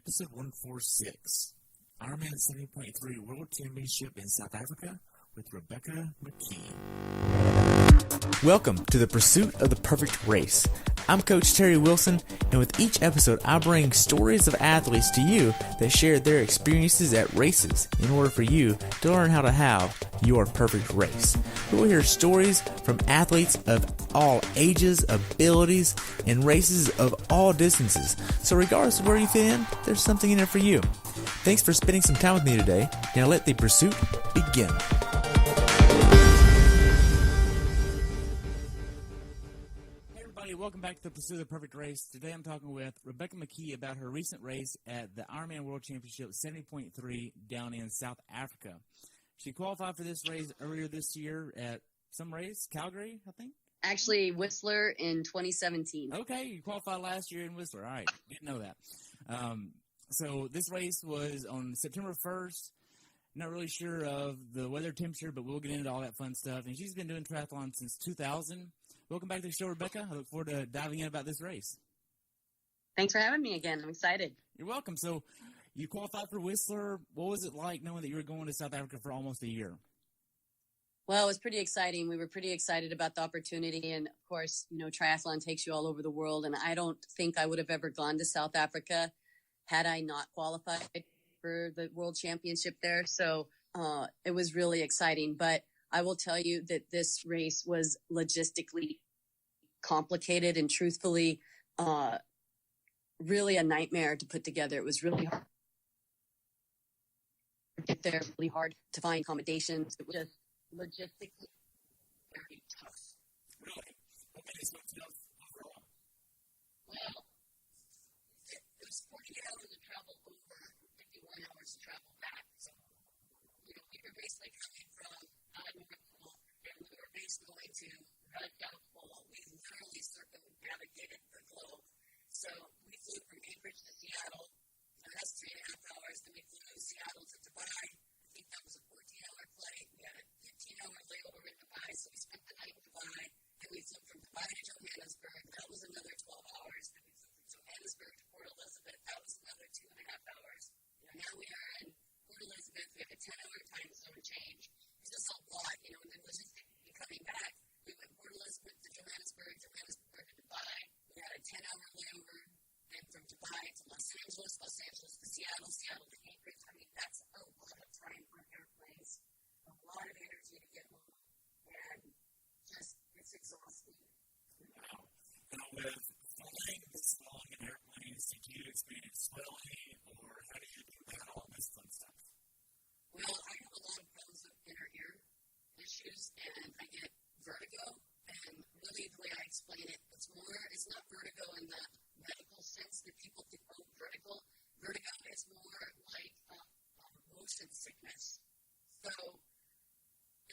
episode 146, Ironman 70.3 World Championship in South Africa with Rebecca McKee. Welcome to the Pursuit of the Perfect Race. I'm Coach Terry Wilson, and with each episode, I bring stories of athletes to you that share their experiences at races in order for you to learn how to have your perfect race. We will hear stories from athletes of all ages, abilities, and races of all distances. So regardless of where you fit in, there's something in it for you. Thanks for spending some time with me today. Now let the pursuit begin. Welcome back to the Pursuit of the Perfect Race. Today I'm talking with Rebecca McKee about her recent race at the Ironman World Championship 70.3 down in South Africa. She qualified for this race earlier this year at some race, Calgary, I think? Actually, Whistler in 2017. Okay, you qualified last year in Whistler. All right, didn't know that. So this race was on September 1st. Not really sure of the weather temperature, but we'll get into all that fun stuff. And she's been doing triathlon since 2000. Welcome back to the show, Rebecca. I look forward to diving in about this race. Thanks for having me again. I'm excited. You're welcome. So you qualified for Whistler. What was it like knowing that you were going to South Africa for almost a year? Well, it was pretty exciting. We were pretty excited about the opportunity. And, of course, you know, triathlon takes you all over the world. And I don't think I would have ever gone to South Africa had I not qualified for the World Championship there. So it was really exciting. But I will tell you that this race was logistically complicated and truthfully really a nightmare to put together. It was really hard to get there, really hard to find accommodations. It was just logistically very tough. Really? Okay, so it's tough overall. Well, it was 40 hours of travel over, 51 hours to travel back. So, you know, we were basically coming from and we were basically going to run down the pole. We literally circumnavigated the globe. So we flew from Cambridge to Seattle. That's 3.5 hours. Then we flew from Seattle to Dubai. I think that was a 14-hour flight. We had a 15-hour layover in Dubai, so we spent the night in Dubai. Then we flew from Dubai to Johannesburg. That was another 12 hours. Then we flew from Johannesburg to Port Elizabeth. That was another 2.5 hours. Now we are in Port Elizabeth. We have a 10-hour time zone change. It's just a lot, you know, and then logistically coming back, we went Port Elizabeth to Johannesburg to Dubai. We had a 10-hour layover, then from Dubai to Los Angeles to Seattle, Seattle to Cambridge. I mean, that's a lot of time on airplanes, a lot of energy to get home, and just, it's exhausting. Wow. Now, with flying this long in airplanes, did you experience swelling, or how did you do that, all this fun stuff? Well, I have a lot of problems with inner ear issues, and I get vertigo. And really, the way I explain it, it's not vertigo in the medical sense that people think of vertigo. Vertigo is more like motion sickness. So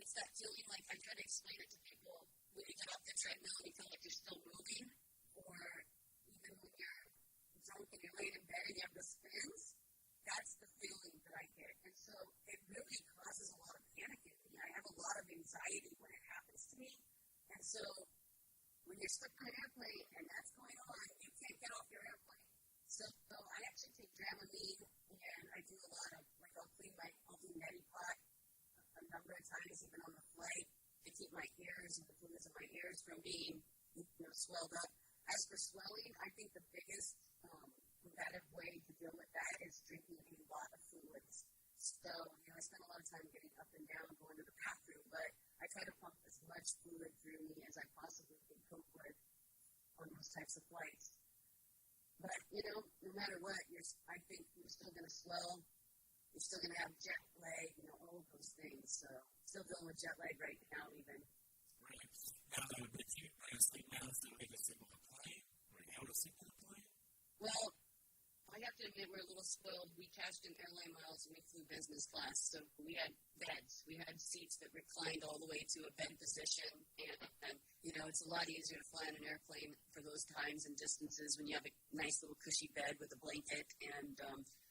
it's that feeling like I try to explain it to people when you get off the treadmill and you feel like you're still moving, or even when you're drunk and you're laying in bed and you have the spins. That's the feeling that I get. And so it really causes a lot of panic in me. I have a lot of anxiety when it happens to me. And so when you're stuck on an airplane and that's going on, you can't get off your airplane. So I actually take Dramamine, and I do a lot of, like, I'll do neti pot a number of times, even on the flight, to keep my ears and the fluids in my ears from being, swelled up. As for swelling, I think the biggest combative way to deal with that is drinking a lot of fluids. So, I spend a lot of time getting up and down, going to the bathroom, but I try to pump as much fluid through me as I possibly can cope with on those types of flights. But, no matter what, I think you're still going to swell, you're still going to have jet lag, all of those things. So, still dealing with jet lag right now, even. Right. Now, did you bring a sleep mask to make a sleep on the plane? Were you able to sleep on the plane? Well, I have to admit we're a little spoiled. We cashed in airline miles and we flew business class, so we had beds. We had seats that reclined all the way to a bed position, and it's a lot easier to fly on an airplane for those times and distances when you have a nice little cushy bed with a blanket. And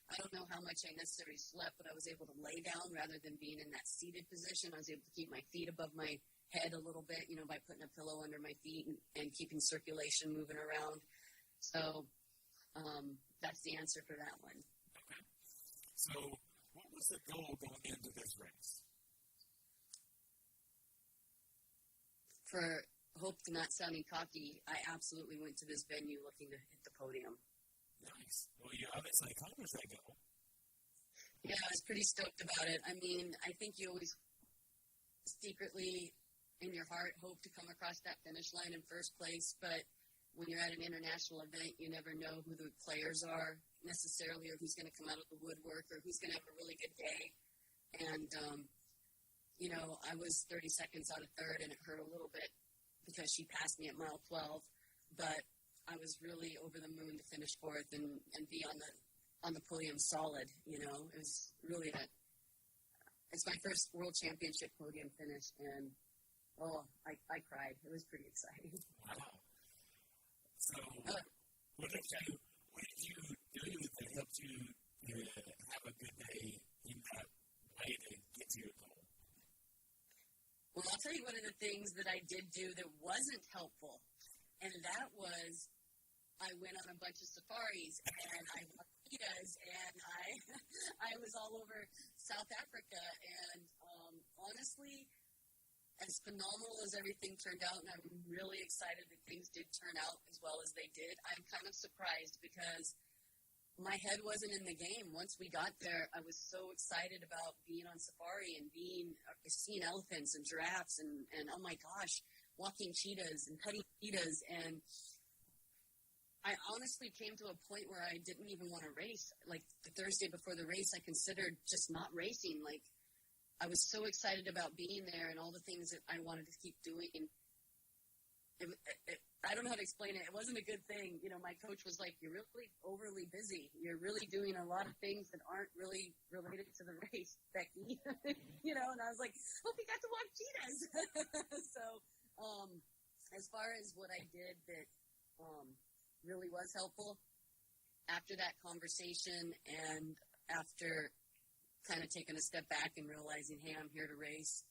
I don't know how much I necessarily slept, but I was able to lay down rather than being in that seated position. I was able to keep my feet above my head a little bit, by putting a pillow under my feet and keeping circulation moving around. So that's the answer for that one. So, what was the goal going into this race? For hope to not sounding cocky, I absolutely went to this venue looking to hit the podium. Nice. Well, you obviously accomplished that goal. Yeah, I was pretty stoked about it. I mean, I think you always secretly in your heart hope to come across that finish line in first place, but when you're at an international event, you never know who the players are necessarily, or who's going to come out of the woodwork, or who's going to have a really good day. And, I was 30 seconds out of third, and it hurt a little bit because she passed me at mile 12. But I was really over the moon to finish fourth and be on the podium solid. It was really it's my first world championship podium finish, and I cried. It was pretty exciting. Wow. So, what did you do that helped you have a good day in that way to get to your goal? Well, I'll tell you one of the things that I did do that wasn't helpful, and that was I went on a bunch of safaris, and I walked cheetahs, and I was all over South Africa, and honestly, as phenomenal as everything turned out, and I'm really excited that things did turn out as well as they did, I'm kind of surprised because my head wasn't in the game. Once we got there, I was so excited about being on safari and seeing elephants and giraffes and oh my gosh, walking cheetahs and cutting cheetahs. And I honestly came to a point where I didn't even want to race. Like the Thursday before the race, I considered just not racing. Like I was so excited about being there and all the things that I wanted to keep doing. I don't know how to explain it. It wasn't a good thing. My coach was like, "You're really overly busy. You're really doing a lot of things that aren't really related to the race, Becky." And I was like, "Well, we got to walk cheetahs." So, as far as what I did that really was helpful, after that conversation and after kind of taking a step back and realizing, hey, I'm here to race,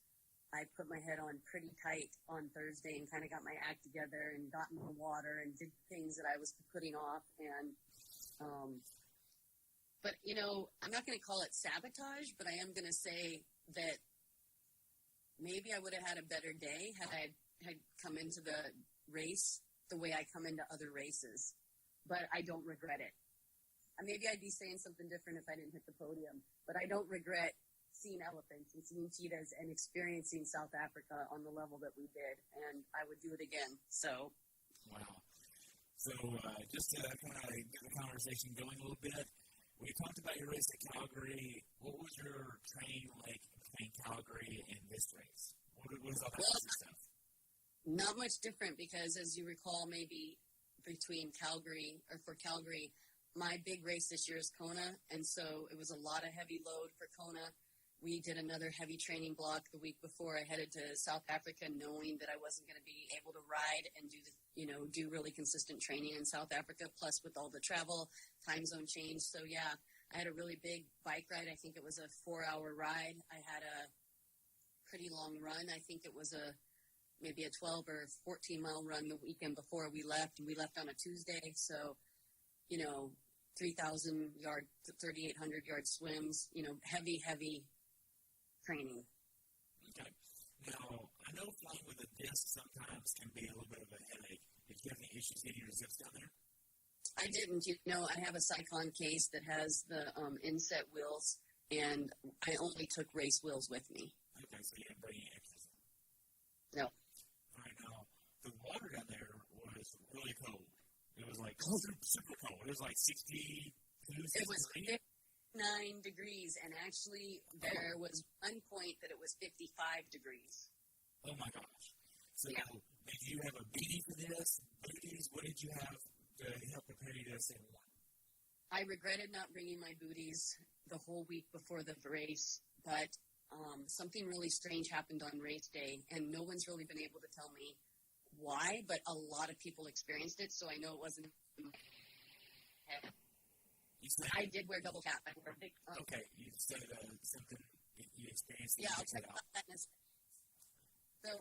I put my head on pretty tight on Thursday and kind of got my act together and got in the water and did things that I was putting off. And, but I'm not going to call it sabotage, but I am going to say that maybe I would have had a better day had I had come into the race the way I come into other races, but I don't regret it. Maybe I'd be saying something different if I didn't hit the podium, but I don't regret seeing elephants and seeing cheetahs and experiencing South Africa on the level that we did, and I would do it again. So, wow. So, just to kind of get the conversation going a little bit, we talked about your race at Calgary. What was your training like between Calgary and this race? What was all that stuff? Not much different because, as you recall, maybe for Calgary, my big race this year is Kona, and so it was a lot of heavy load for Kona. We did another heavy training block the week before I headed to South Africa, knowing that I wasn't going to be able to ride and do really consistent training in South Africa, plus with all the travel, time zone change. So, yeah, I had a really big bike ride. I think it was a 4-hour ride. I had a pretty long run. I think it was maybe a 12 or 14-mile run the weekend before we left, and we left on a Tuesday. So, 3,000-yard, 3,800-yard swims, heavy training. Okay. Now, I know flying with a disc sometimes can be a little bit of a headache. Did you have any issues getting your zips down there? I didn't. I have a Cyclone case that has the inset wheels, and I only took race wheels with me. Okay, so you didn't bring any extras? No. All right, now, the water down there was really cold. It was like super cold. It was like 62, 63? It was 9 degrees, and actually there was one point that it was 55 degrees. Oh my gosh. So yeah. Did you have a beanie for this? Booties? What did you have to help prepare you to say one? I regretted not bringing my booties the whole week before the race, but something really strange happened on race day, and no one's really been able to tell me why, but a lot of people experienced it, so I know it wasn't in my head. I did wear double cap. I wore a big. Okay, you said something you experienced. Yeah, I'll talk about that in a second. So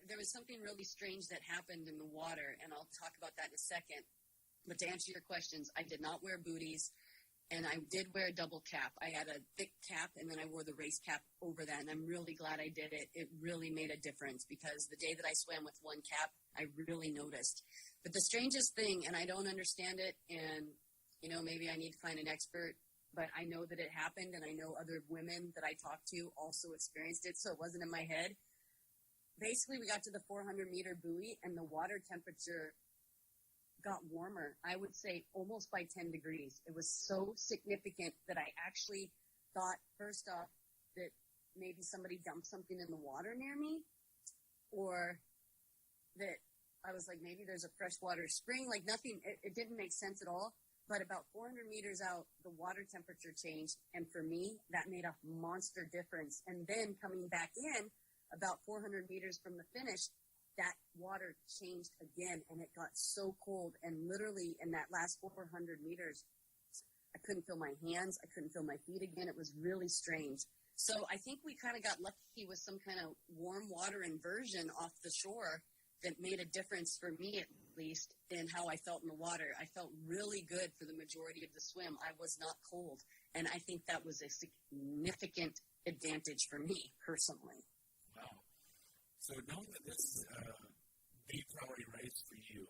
there was something really strange that happened in the water, and I'll talk about that in a second. But to answer your questions, I did not wear booties. And I did wear a double cap. I had a thick cap, and then I wore the race cap over that, and I'm really glad I did it. It really made a difference because the day that I swam with one cap, I really noticed. But the strangest thing, and I don't understand it, and, maybe I need to find an expert, but I know that it happened, and I know other women that I talked to also experienced it, so it wasn't in my head. Basically, we got to the 400-meter buoy, and the water temperature got warmer, I would say almost by 10 degrees. It was so significant that I actually thought, first off, that maybe somebody dumped something in the water near me, or that I was like, maybe there's a freshwater spring, like nothing, it didn't make sense at all. But about 400 meters out, the water temperature changed, and for me, that made a monster difference. And then coming back in, about 400 meters from the finish, that water changed again, and it got so cold. And literally, in that last 400 meters, I couldn't feel my hands. I couldn't feel my feet again. It was really strange. So I think we kind of got lucky with some kind of warm water inversion off the shore that made a difference for me, at least, in how I felt in the water. I felt really good for the majority of the swim. I was not cold, and I think that was a significant advantage for me, personally. Wow. So knowing that this is a big priority race for you,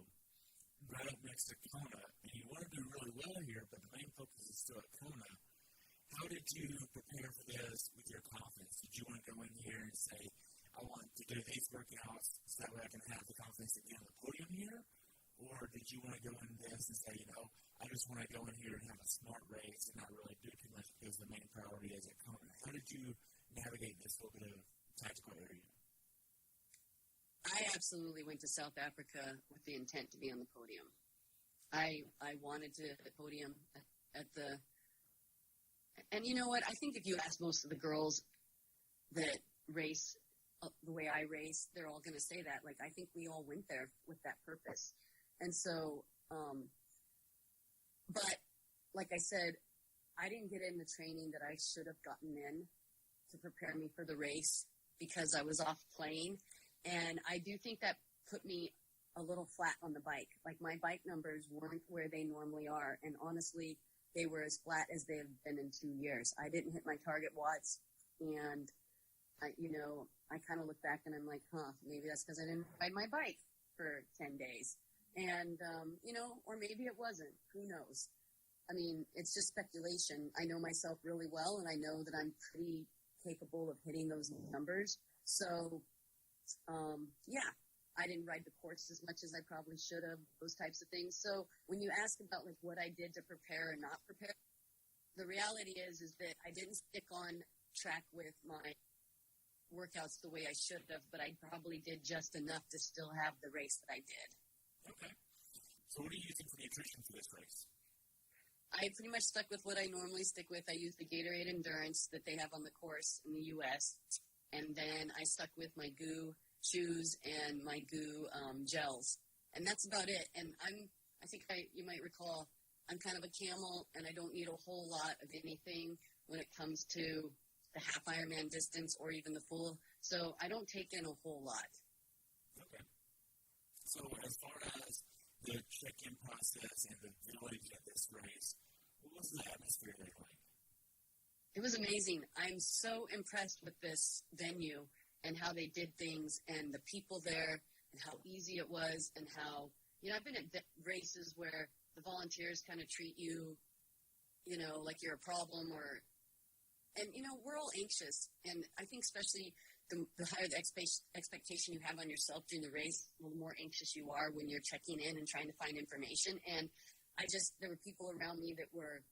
right up next to Kona, and you want to do really well here, but the main focus is still at Kona, how did you prepare for this with your confidence? Did you want to go in here and say, I want to do these workouts so that way I can have the confidence to get on the podium here? Or did you want to go in this and say, I just want to go in here and have a smart race and not really do too much because the main priority is at Kona? How did you navigate this little bit of tactical area? I absolutely went to South Africa with the intent to be on the podium. I wanted to the podium at the... And you know what? I think if you ask most of the girls that race the way I race, they're all going to say that. Like, I think we all went there with that purpose. And so, but like I said, I didn't get in the training that I should have gotten in to prepare me for the race because I was off playing. And I do think that put me a little flat on the bike. Like, my bike numbers weren't where they normally are. And honestly, they were as flat as they have been in 2 years. I didn't hit my target watts, and I kind of look back and I'm like, maybe that's because I didn't ride my bike for 10 days. And, or maybe it wasn't. Who knows? I mean, it's just speculation. I know myself really well, and I know that I'm pretty capable of hitting those numbers. So, I didn't ride the course as much as I probably should have, those types of things. So when you ask about like what I did to prepare and not prepare, the reality is that I didn't stick on track with my workouts the way I should have, but I probably did just enough to still have the race that I did. Okay. So what are you using for nutrition for this race? I pretty much stuck with what I normally stick with. I used the Gatorade Endurance that they have on the course in the U.S., and then I stuck with my GOO shoes and my GOO gels, and that's about it. And you might recall, I'm kind of a camel, and I don't need a whole lot of anything when it comes to the half Ironman distance or even the full. So I don't take in a whole lot. Okay. So as far as the check-in process and the village at this race, what was the atmosphere like? It was amazing. I'm so impressed with this venue and how they did things and the people there and how easy it was and how, I've been at races where the volunteers kind of treat you, like you're a problem and we're all anxious. And I think especially the higher the expectation you have on yourself during the race, the more anxious you are when you're checking in and trying to find information. And there were people around me that were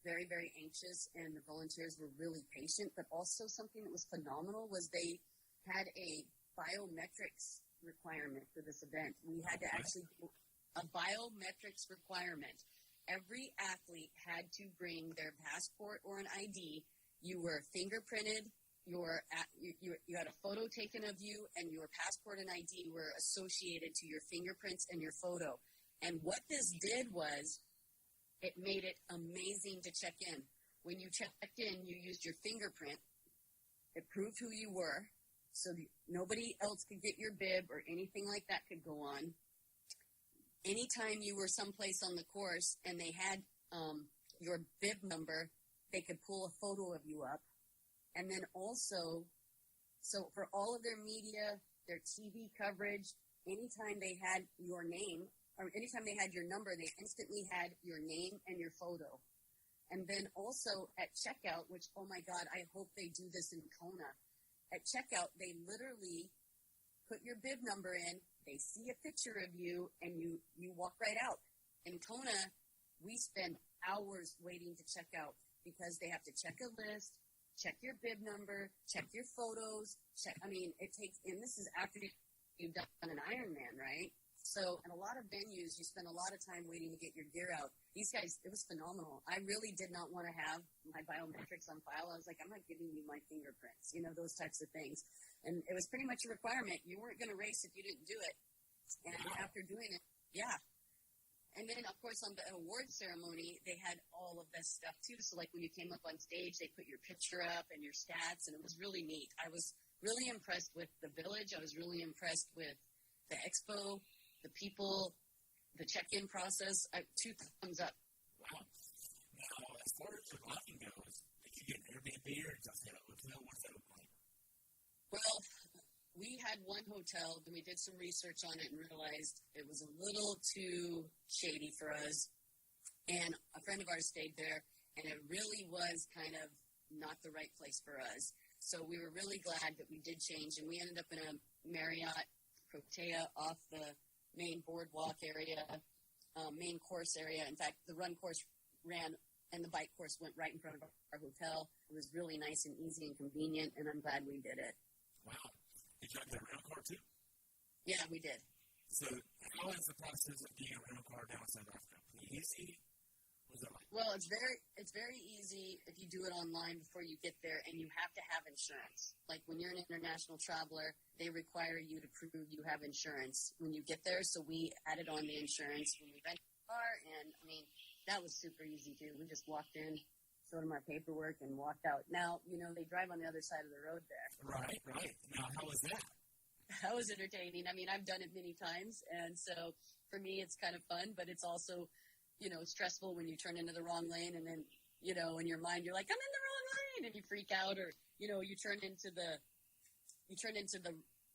very, very anxious, and the volunteers were really patient. But also something that was phenomenal was they had a biometrics requirement for this event. We had to actually do a biometrics requirement. Every athlete had to bring their passport or an ID. You were fingerprinted. You had a photo taken of you, and your passport and ID were associated to your fingerprints and your photo. And what this did was it made it amazing to check in. When you checked in, you used your fingerprint. It proved who you were, so nobody else could get your bib or anything like that could go on. Anytime you were someplace on the course and they had your bib number, they could pull a photo of you up. And then also, so for all of their media, their TV coverage, anytime they had your name, or anytime they had your number, they instantly had your name and your photo. And then also at checkout, which, oh my God, I hope they do this in Kona. At checkout, they literally put your bib number in, they see a picture of you, and you walk right out. In Kona, we spend hours waiting to check out because they have to check a list, check your bib number, check your photos, it takes, and this is after you've done an Ironman, right? So, in a lot of venues, you spend a lot of time waiting to get your gear out. These guys, it was phenomenal. I really did not want to have my biometrics on file. I was like, I'm not giving you my fingerprints, those types of things. And it was pretty much a requirement. You weren't going to race if you didn't do it. And after doing it, yeah. And then, of course, on the award ceremony, they had all of this stuff, too. So, like, when you came up on stage, they put your picture up and your stats, and it was really neat. I was really impressed with the village. I was really impressed with the expo, the people, the check-in process. 2 thumbs up. Wow. Now, as far as your lodging goes, did you get an Airbnb or just a hotel? What's that look like? Well, we had one hotel, then we did some research on it and realized it was a little too shady for us. And a friend of ours stayed there, and it really was kind of not the right place for us. So we were really glad that we did change, and we ended up in a Marriott Protea off the main boardwalk area, main course area. In fact, the run course ran and the bike course went right in front of our hotel. It was really nice and easy and convenient, and I'm glad we did it. Wow. Did you have the rental car too? Yeah, we did. So how is the process of getting a rental car down in South Africa? Pretty easy? What's that like? Well, it's very easy if you do it online before you get there, and you have to have insurance. Like when you're an international traveler, they require you to prove you have insurance when you get there. So we added on the insurance when we rented the car, and that was super easy too. We just walked in, showed them our paperwork, and walked out. Now, they drive on the other side of the road there. Right. Now, how was that? That was entertaining. I've done it many times, and so for me, it's kind of fun, but it's also stressful when you turn into the wrong lane, and then, in your mind, you're like, I'm in the wrong lane, and you freak out, or, you turn into the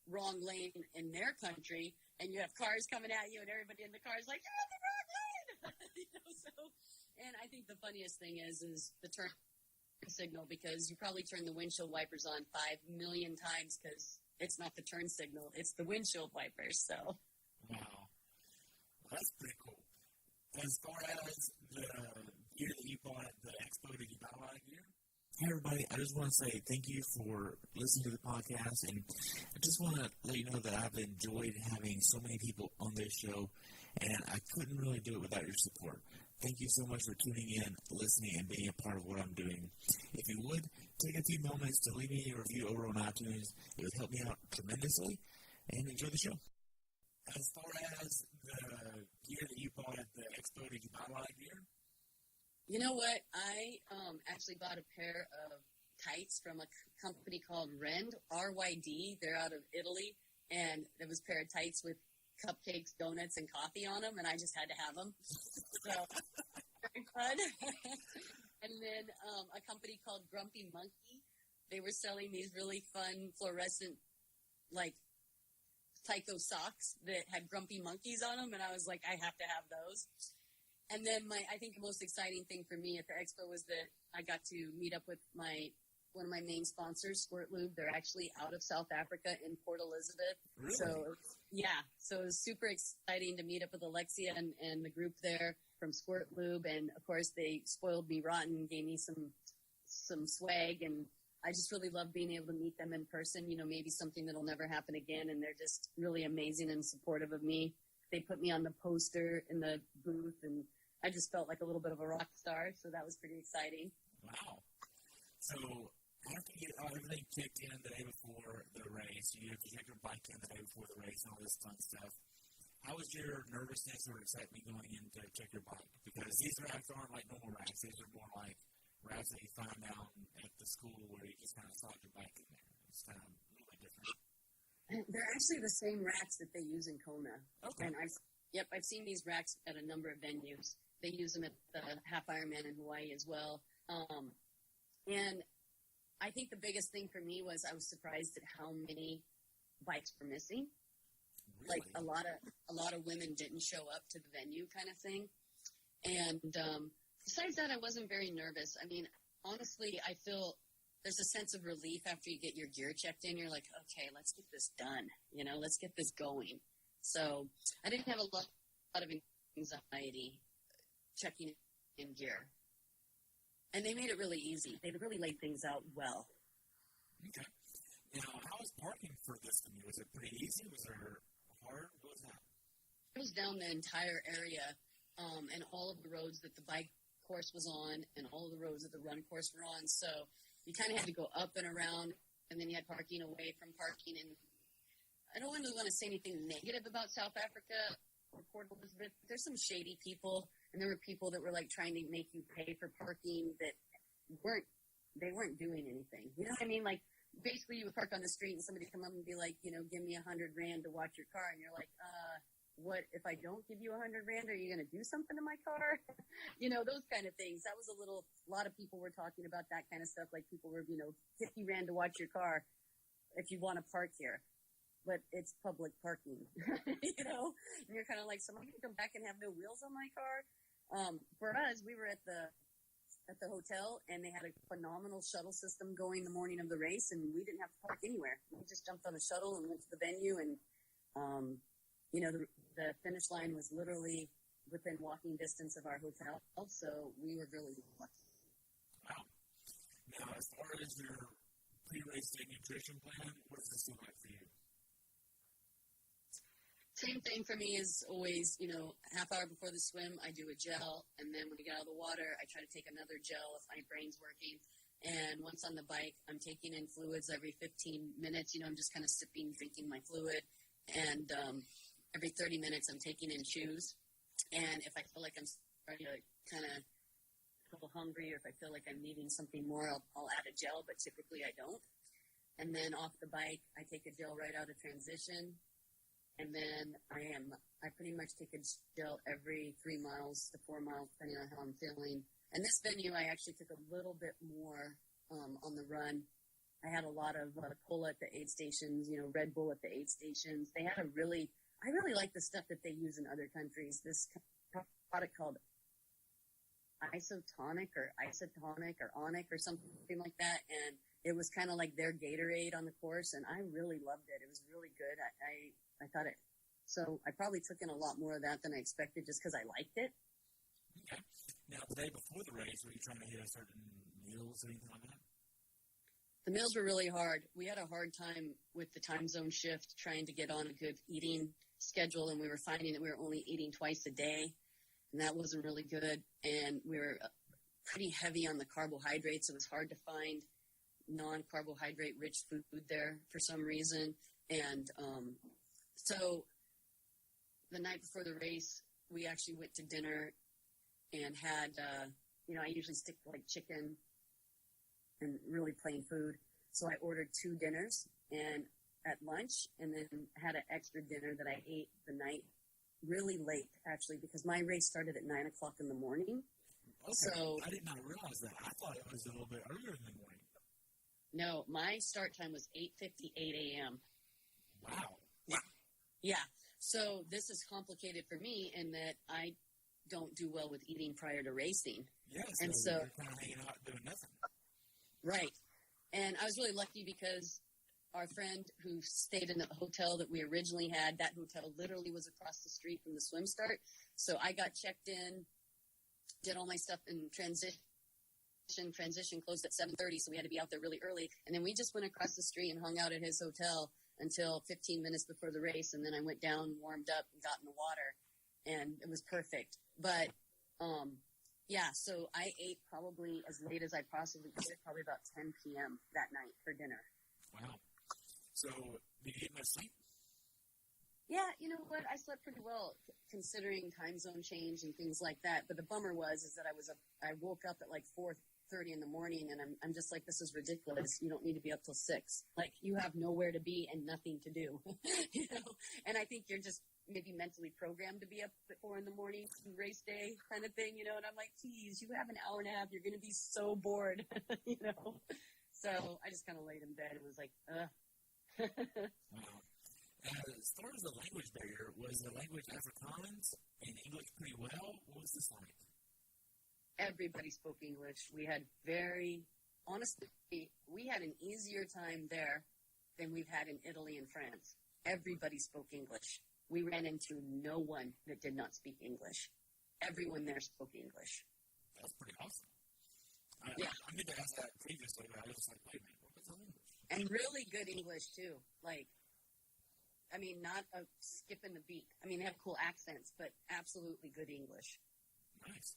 wrong lane in their country, and you have cars coming at you, and everybody in the car is like, you're in the wrong lane! And I think the funniest thing is the turn signal, because you probably turn the windshield wipers on 5 million times, because it's not the turn signal, it's the windshield wipers, so. Wow. Well, that's pretty cool. As far as the gear that you bought at the expo, did you buy a lot of gear? Hey, everybody. I just want to say thank you for listening to the podcast, and I just want to let you know that I've enjoyed having so many people on this show, and I couldn't really do it without your support. Thank you so much for tuning in, listening, and being a part of what I'm doing. If you would, take a few moments to leave me a review over on iTunes. It would help me out tremendously, and enjoy the show. As far as the gear that you bought at the expo, did you buy a lot of gear? You know what? I actually bought a pair of tights from a company called Rend, R-Y-D. They're out of Italy, and it was a pair of tights with cupcakes, donuts, and coffee on them, and I just had to have them. So, very fun. And then a company called Grumpy Monkey. They were selling these really fun fluorescent, Tyco socks that had grumpy monkeys on them, and I was like, I have to have those. And then I think the most exciting thing for me at the expo was that I got to meet up with one of my main sponsors, Squirt Lube. They're actually out of South Africa in Port Elizabeth. Really? So it was super exciting to meet up with Alexia and the group there from Squirt Lube, and of course they spoiled me rotten and gave me some swag, and I just really love being able to meet them in person, maybe something that'll never happen again. And they're just really amazing and supportive of me. They put me on the poster in the booth, and I just felt like a little bit of a rock star. So that was pretty exciting. Wow. So after you get everything kicked in the day before the race, you check your bike in the day before the race and all this fun stuff. How was your nervousness or excitement going in to check your bike? Because these racks aren't like normal racks. These are more like racks that you find down at the school where you just kind of slide your bike in there. It's kind of a little bit different. They're actually the same racks that they use in Kona. Okay. And I've seen these racks at a number of venues. They use them at the half Ironman in Hawaii as well. And I think the biggest thing for me was I was surprised at how many bikes were missing. Really? Like a lot of women didn't show up to the venue, kind of thing. And besides that, I wasn't very nervous. I mean, honestly, I feel there's a sense of relief after you get your gear checked in. You're like, okay, let's get this done. Let's get this going. So I didn't have a lot of anxiety checking in gear. And they made it really easy. They really laid things out well. Okay. Now, how was parking for this venue? Was it pretty easy? Was there hard? What was that? It was down the entire area, and all of the roads that the bike course was on and all of the roads that the run course were on. So you kind of had to go up and around, and then you had parking away from parking. And I don't really want to say anything negative about South Africa or Port Elizabeth. There's some shady people, and there were people that were like trying to make you pay for parking that weren't doing anything. You know what I mean? Like, basically you would park on the street and somebody come up and be like, give me 100 rand to watch your car. And you're like, what, if I don't give you 100 rand, are you going to do something to my car? Those kind of things. That was a lot of people were talking about that kind of stuff. Like people were, 50 rand to watch your car if you want to park here. But it's public parking, and you're kind of like, somebody can come back and have no wheels on my car. For us, we were at the hotel, and they had a phenomenal shuttle system going the morning of the race, and we didn't have to park anywhere. We just jumped on a shuttle and went to the venue, and the finish line was literally within walking distance of our hotel, so we were really lucky. Wow. Now, as far as your pre-race day nutrition plan, what does this look like for you? Same thing for me as always, half hour before the swim, I do a gel, and then when I get out of the water, I try to take another gel if my brain's working. And once on the bike, I'm taking in fluids every 15 minutes. I'm just kind of sipping, drinking my fluid. And every 30 minutes, I'm taking in chews. And if I feel like I'm starting to kind of a little hungry, or if I feel like I'm needing something more, I'll add a gel, but typically I don't. And then off the bike, I take a gel right out of transition. And then I pretty much take a gel every 3 miles to 4 miles, depending on how I'm feeling. And this venue, I actually took a little bit more on the run. I had a lot of cola at the aid stations, Red Bull at the aid stations. They had I really like the stuff that they use in other countries. This product called isotonic or onic or something like that. And it was kind of like their Gatorade on the course. And I really loved it. It was really good. I thought it, so I probably took in a lot more of that than I expected just because I liked it. Okay. Now, the day before the race, were you trying to hit a certain meals or anything like that? The meals were really hard. We had a hard time with the time zone shift trying to get on a good eating schedule, and we were finding that we were only eating twice a day, and that wasn't really good. And we were pretty heavy on the carbohydrates. It was hard to find non-carbohydrate rich food there for some reason. And so the night before the race, we actually went to dinner and had, I usually stick to like chicken and really plain food. So I ordered 2 dinners and at lunch, and then had an extra dinner that I ate the night really late, actually, because my race started at 9 o'clock in the morning. Okay. So I did not realize that. I thought it was a little bit earlier in the morning. No, my start time was 8:58 a.m. Wow. Yeah. So this is complicated for me in that I don't do well with eating prior to racing. Yeah, and so you're kind of hanging out doing nothing. Right. And I was really lucky because our friend who stayed in the hotel that we originally had, that hotel literally was across the street from the swim start. So I got checked in, did all my stuff in transition. Transition closed at 7:30, so we had to be out there really early. And then we just went across the street and hung out at his hotel until 15 minutes before the race. And then I went down, warmed up, and got in the water. And it was perfect. But, so I ate probably as late as I possibly could, probably about 10 p.m. that night for dinner. Wow. So, did you get much sleep? Yeah, you know what? I slept pretty well considering time zone change and things like that. But the bummer is that I woke up at like 4:30 in the morning, and I'm just like, this is ridiculous. You don't need to be up till 6. Like, you have nowhere to be and nothing to do, And I think you're just maybe mentally programmed to be up at 4 a.m. race day kind of thing, you know, and I'm like, geez, you have an hour and a half. You're going to be so bored, you know? So I just kind of laid in bed and was like, ugh. Wow. As far as the language barrier, was the language Afrikaans and English pretty well? What was this like? Everybody spoke English. Honestly, we had an easier time there than we've had in Italy and France. Everybody spoke English. We ran into no one that did not speak English. Everyone there spoke English. That's pretty awesome. Yeah. I meant to ask that previously, but I was like, wait a minute, what's the English? And really good English, too. Like, I mean, not a skip in the beat. I mean, they have cool accents, but absolutely good English. Nice.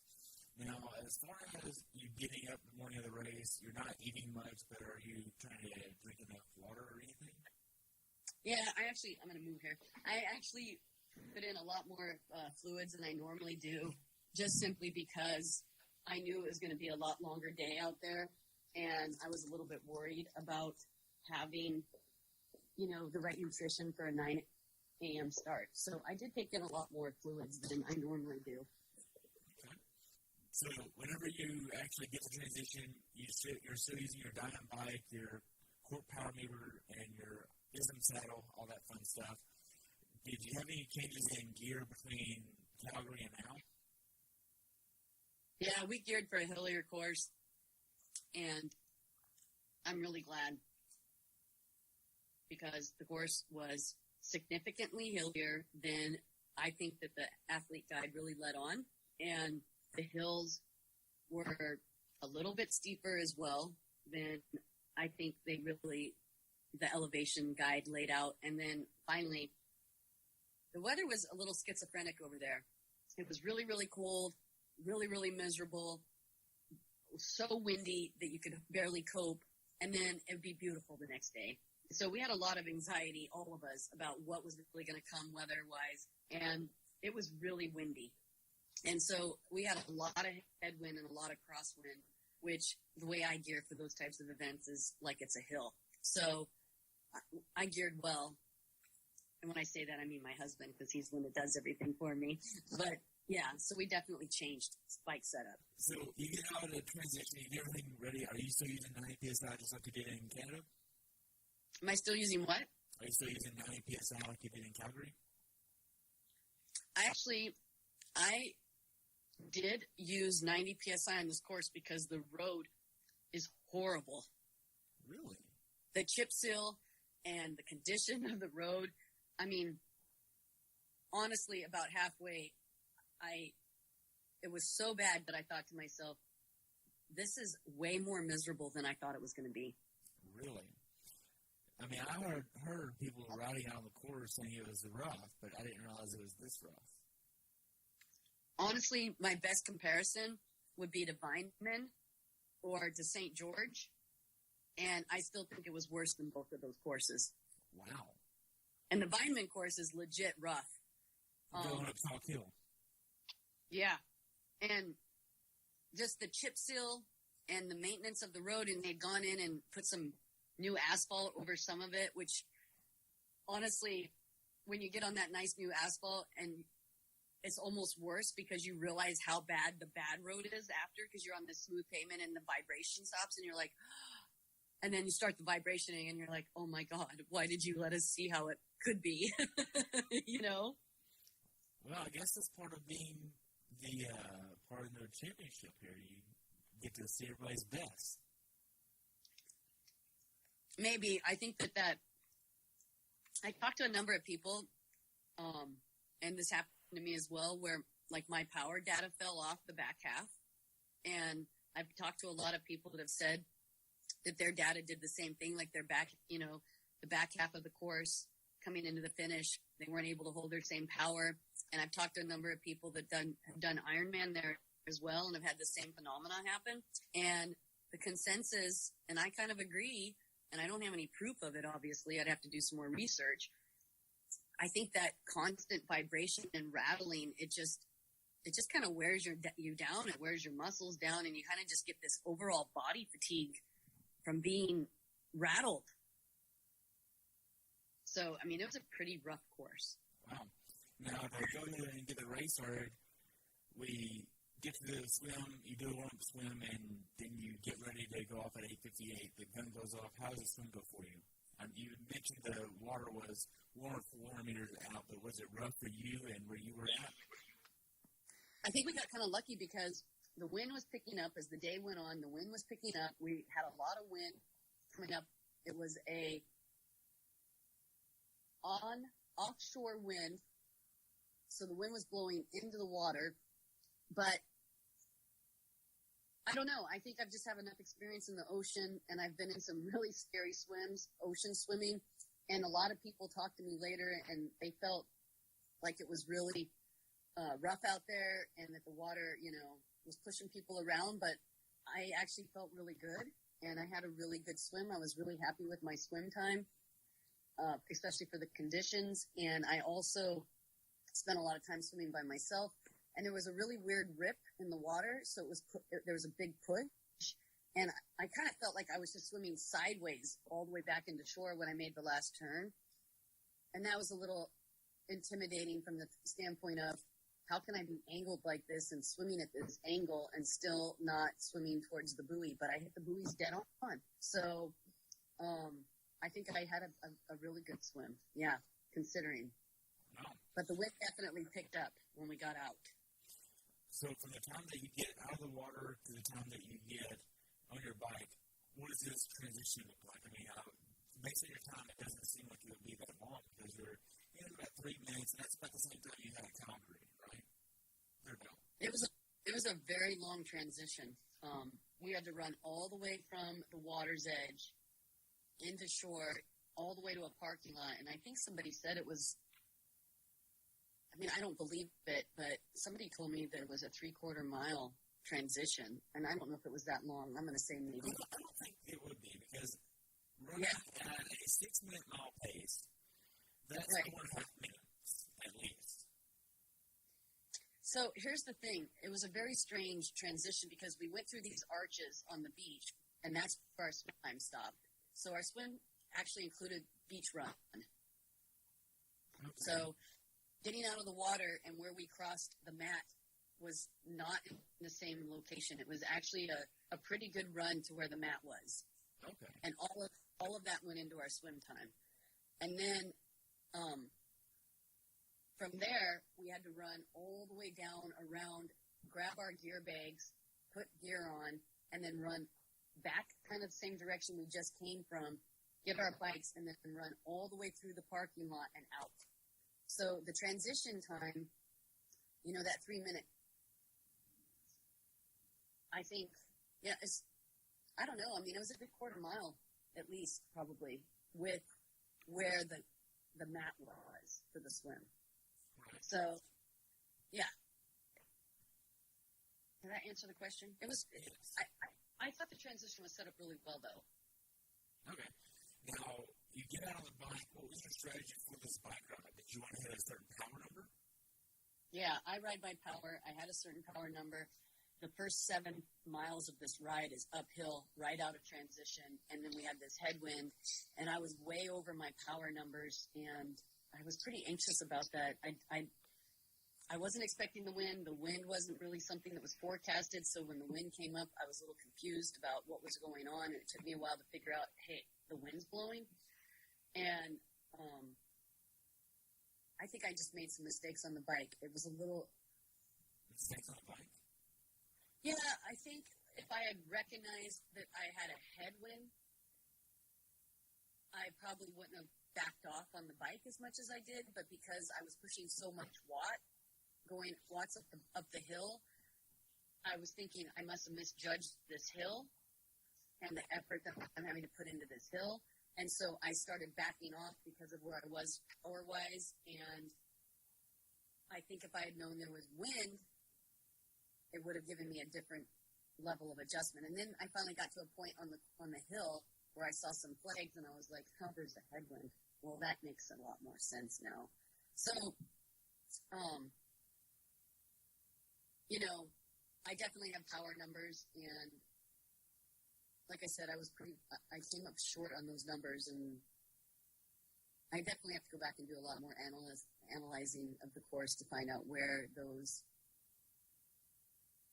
Now, as far as you getting up the morning of the race, you're not eating much, but are you trying to drink enough water or anything? Yeah, I'm going to move here. I actually put in a lot more fluids than I normally do, just simply because I knew it was going to be a lot longer day out there, and I was a little bit worried about having, you know, the right nutrition for a 9 a.m. start. So I did take in a lot more fluids than I normally do. Okay. So whenever you actually get the transition, you're still using your Diamond bike, your Court Power Mover, and your ISM saddle, all that fun stuff. Did you have any changes in gear between Calgary and now? Yeah, we geared for a hillier course, and I'm really glad because the course was significantly hillier than I think that the athlete guide really let on, and the hills were a little bit steeper as well than I think the elevation guide laid out. And then finally, the weather was a little schizophrenic over there. It was really, really cold, really, really miserable, so windy that you could barely cope, and then it would be beautiful the next day. So we had a lot of anxiety, all of us, about what was really going to come weather-wise, and it was really windy. And so we had a lot of headwind and a lot of crosswind, which the way I gear for those types of events is like it's a hill. So I geared well. And when I say that, I mean my husband, because he's the one that does everything for me. But yeah, so we definitely changed bike setup. So you get out of the transition, you get everything ready. Are you still using 90 PSI just like you did in Canada? Am I still using what? Are you still using 90 PSI like you did in Calgary? I did use 90 PSI on this course because the road is horrible. Really? The chip seal and the condition of the road. I mean, honestly, about halfway, it was so bad that I thought to myself, this is way more miserable than I thought it was going to be. Really? I mean, I heard people riding out on the course saying it was rough, but I didn't realize it was this rough. Honestly, my best comparison would be to Vineman or to St. George, and I still think it was worse than both of those courses. Wow. And the Vineman course is legit rough. Going up Talk Hill. Yeah. And just the chip seal and the maintenance of the road, and they'd gone in and put some new asphalt over some of it, which honestly, when you get on that nice new asphalt, and it's almost worse because you realize how bad the bad road is after, because you're on this smooth pavement and the vibration stops and you're like, and then you start the vibrationing and you're like, oh my God, why did you let us see how it could be? You know? Well, I guess that's part of being the part of the championship here. You get to see everybody's best. Maybe. I think that I talked to a number of people, and this happened to me as well, where like my power data fell off the back half. And I've talked to a lot of people that have said that their data did the same thing, like their back, you know, the back half of the course coming into the finish, they weren't able to hold their same power. And I've talked to a number of people that have done Ironman there as well and have had the same phenomena happen. And the consensus, and I kind of agree, and I don't have any proof of it, obviously. I'd have to do some more research. I think that constant vibration and rattling, it just kind of wears you down. It wears your muscles down, and you kind of just get this overall body fatigue from being rattled. So, I mean, it was a pretty rough course. Wow. Now, to go ahead and get the race started, we get to the swim, you do a warm-up swim, and then you get ready to go off at 8:58. The gun goes off. How does the swim go for you? You mentioned the water was 400 meters out, but was it rough for you and where you were at? I think we got kind of lucky because the wind was picking up as the day went on. The wind was picking up. We had a lot of wind coming up. It was a offshore wind, so the wind was blowing into the water. But I don't know. I think I've just have enough experience in the ocean, and I've been in some really scary swims, ocean swimming, and a lot of people talked to me later, and they felt like it was really rough out there and that the water, was pushing people around. But I actually felt really good, and I had a really good swim. I was really happy with my swim time, especially for the conditions. And I also spent a lot of time swimming by myself. And there was a really weird rip in the water, so there was a big push. And I kind of felt like I was just swimming sideways all the way back into shore when I made the last turn. And that was a little intimidating from the standpoint of, how can I be angled like this and swimming at this angle and still not swimming towards the buoy? But I hit the buoys dead on. So I think I had a really good swim, considering. Wow. But the wind definitely picked up when we got out. So from the time that you get out of the water to the time that you get on your bike, what does this transition look like? I mean, based on your time, it doesn't seem like it would be that long because you're in about 3 minutes, and that's about the same time you had at Calgary, right? It was a very long transition. We had to run all the way from the water's edge into shore, all the way to a parking lot, and I think somebody said it was. I mean, I don't believe it, but somebody told me that it was a 3/4 mile transition, and I don't know if it was that long. I'm going to say maybe. I don't think it would be, because running at a 6-minute mile pace, that's right. 4.5 minutes at least. So here's the thing. It was a very strange transition because we went through these arches on the beach, and that's where our swim time stopped. So our swim actually included beach run. Okay. So getting out of the water and where we crossed the mat was not in the same location. It was actually a pretty good run to where the mat was. Okay. And all of that went into our swim time. And then from there, we had to run all the way down around, grab our gear bags, put gear on, and then run back kind of the same direction we just came from, get our bikes, and then run all the way through the parking lot and out. So the transition time, that 3 minute, I think, I don't know. I mean, it was a good 1/4 mile, at least, probably, with where the mat was for the swim. Right. So, yeah. Did that answer the question? It was. Yes. I thought the transition was set up really well, though. Okay. Now, you get out on the bike. What was your strategy for this bike ride? Did you want to hit a certain power number? Yeah, I ride by power. I had a certain power number. The first 7 miles of this ride is uphill, right out of transition, and then we had this headwind, and I was way over my power numbers, and I was pretty anxious about that. I wasn't expecting the wind. The wind wasn't really something that was forecasted, so when the wind came up, I was a little confused about what was going on, and it took me a while to figure out, hey, the wind's blowing, and I think I just made some mistakes on the bike. It was a little... Mistakes on the bike? Yeah, I think if I had recognized that I had a headwind, I probably wouldn't have backed off on the bike as much as I did, but because I was pushing so much watts up the hill, I was thinking I must have misjudged this hill and the effort that I'm having to put into this hill. And so I started backing off because of where I was power-wise, and I think if I had known there was wind, it would have given me a different level of adjustment. And then I finally got to a point on the hill where I saw some flags, and I was like, oh, there's a headwind. Well, that makes a lot more sense now. So, I definitely have power numbers, and like I said, I came up short on those numbers, and I definitely have to go back and do a lot more analyzing of the course to find out where those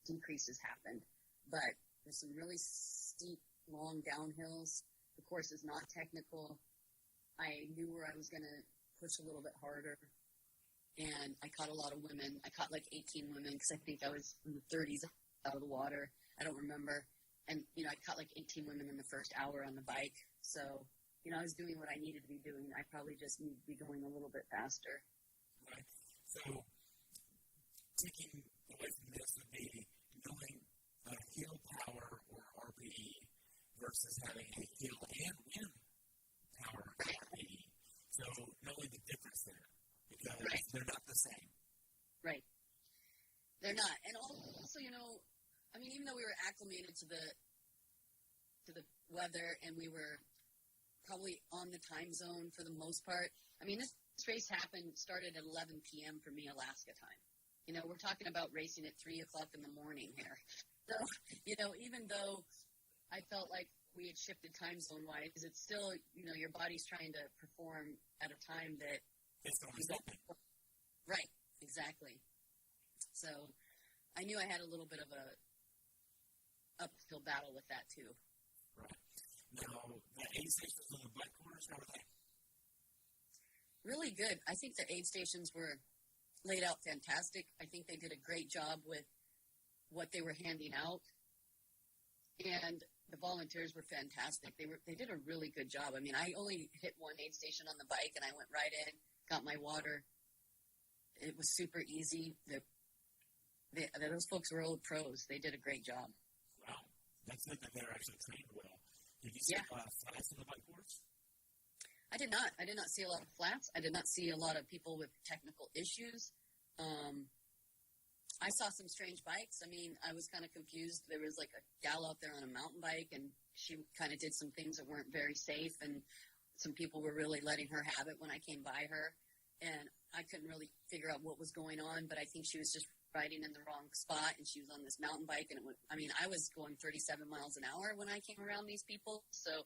decreases happened. But there's some really steep, long downhills. The course is not technical. I knew where I was going to push a little bit harder. And I caught a lot of women. I caught like 18 women because I think I was in the 30s out of the water. I don't remember. And, I caught like 18 women in the first hour on the bike. So, I was doing what I needed to be doing. I probably just need to be going a little bit faster. Right. So, taking away from this would be knowing heel power or RPE versus having a heel and wind power RPE. So, knowing the difference there because they're not the same. Right. They're not. And also, even though we were acclimated to the weather and we were probably on the time zone for the most part. This race started at 11 p.m. for me, Alaska time. We're talking about racing at 3 o'clock in the morning here. So, even though I felt like we had shifted time zone-wise, it's still, your body's trying to perform at a time that... It's always open. Right, exactly. So, I knew I had a little bit of a uphill battle with that, too. Right. Now, the aid stations on the bike corners, how were they? Really good. I think the aid stations were laid out fantastic. I think they did a great job with what they were handing out. And the volunteers were fantastic. They did a really good job. I only hit one aid station on the bike, and I went right in, got my water. It was super easy. Those folks were old pros. They did a great job. Wow. That's good that they're actually trained well. Did you see a lot of flats on the bike course? I did not. I did not see a lot of flats. I did not see a lot of people with technical issues. I saw some strange bikes. I was kind of confused. There was like a gal out there on a mountain bike, and she kind of did some things that weren't very safe, and some people were really letting her have it when I came by her. And I couldn't really figure out what was going on, but I think she was just riding in the wrong spot, and she was on this mountain bike, and I was going 37 miles an hour when I came around these people, so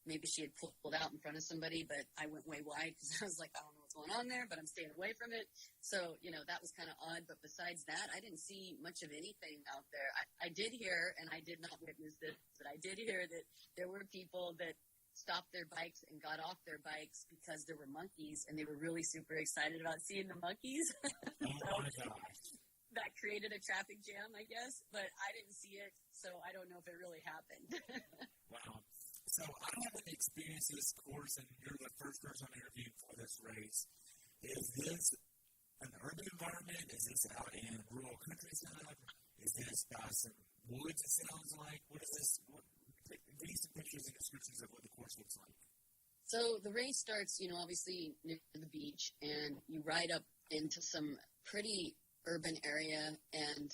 maybe she had pulled out in front of somebody, but I went way wide because I was like, I don't know what's going on there, but I'm staying away from it. So, that was kind of odd, but besides that, I didn't see much of anything out there. I did hear, and I did not witness this, but I did hear that there were people that stopped their bikes and got off their bikes because there were monkeys, and they were really super excited about seeing the monkeys. Oh my gosh. That created a traffic jam, I guess, but I didn't see it, so I don't know if it really happened. Wow. So I don't have any experience in this course, and you're the first person I'm interviewing for this race. Is this an urban environment? Is this out in rural countryside? Is this by some woods, it sounds like? What is this? Give me some pictures and descriptions of what the course looks like. So the race starts, obviously near the beach, and you ride up into some pretty urban area and,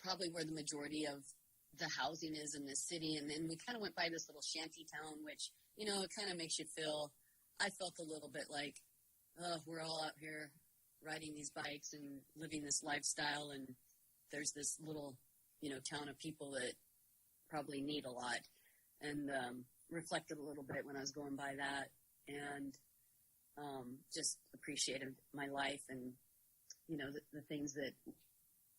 probably where the majority of the housing is in this city. And then we kind of went by this little shanty town, which, it kind of makes you I felt a little bit like, we're all out here riding these bikes and living this lifestyle. And there's this little, town of people that probably need a lot, and reflected a little bit when I was going by that, and just appreciated my life and, the things that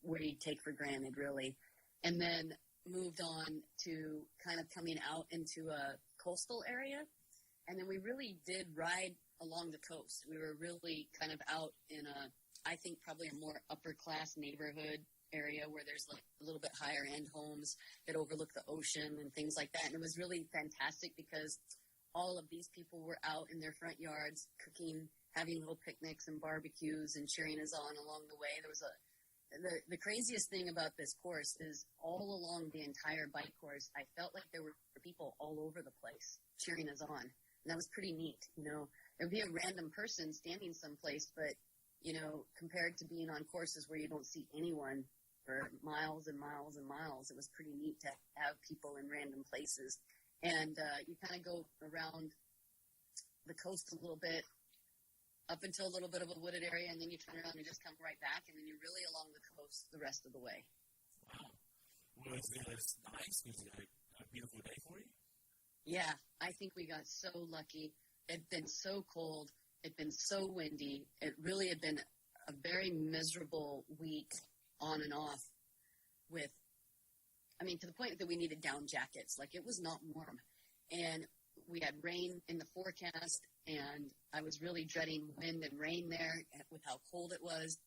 we take for granted, really. And then moved on to kind of coming out into a coastal area. And then we really did ride along the coast. We were really kind of out in I think probably a more upper class neighborhood area where there's like a little bit higher end homes that overlook the ocean and things like that. And it was really fantastic because all of these people were out in their front yards cooking, having little picnics and barbecues and cheering us on along the way. There was the craziest thing about this course is all along the entire bike course, I felt like there were people all over the place cheering us on. And that was pretty neat. It would be a random person standing someplace, but, compared to being on courses where you don't see anyone for miles and miles and miles, it was pretty neat to have people in random places. And you kind of go around the coast a little bit, up until a little bit of a wooded area, and then you turn around and just come right back, and then you're really along the coast the rest of the way. Wow. Was this nice? Was it a beautiful day for you? Yeah, I think we got so lucky. It'd been so cold. It'd been so windy. It really had been a very miserable week on and off to the point that we needed down jackets. Like, it was not warm. And we had rain in the forecast, and I was really dreading wind and rain there with how cold it was.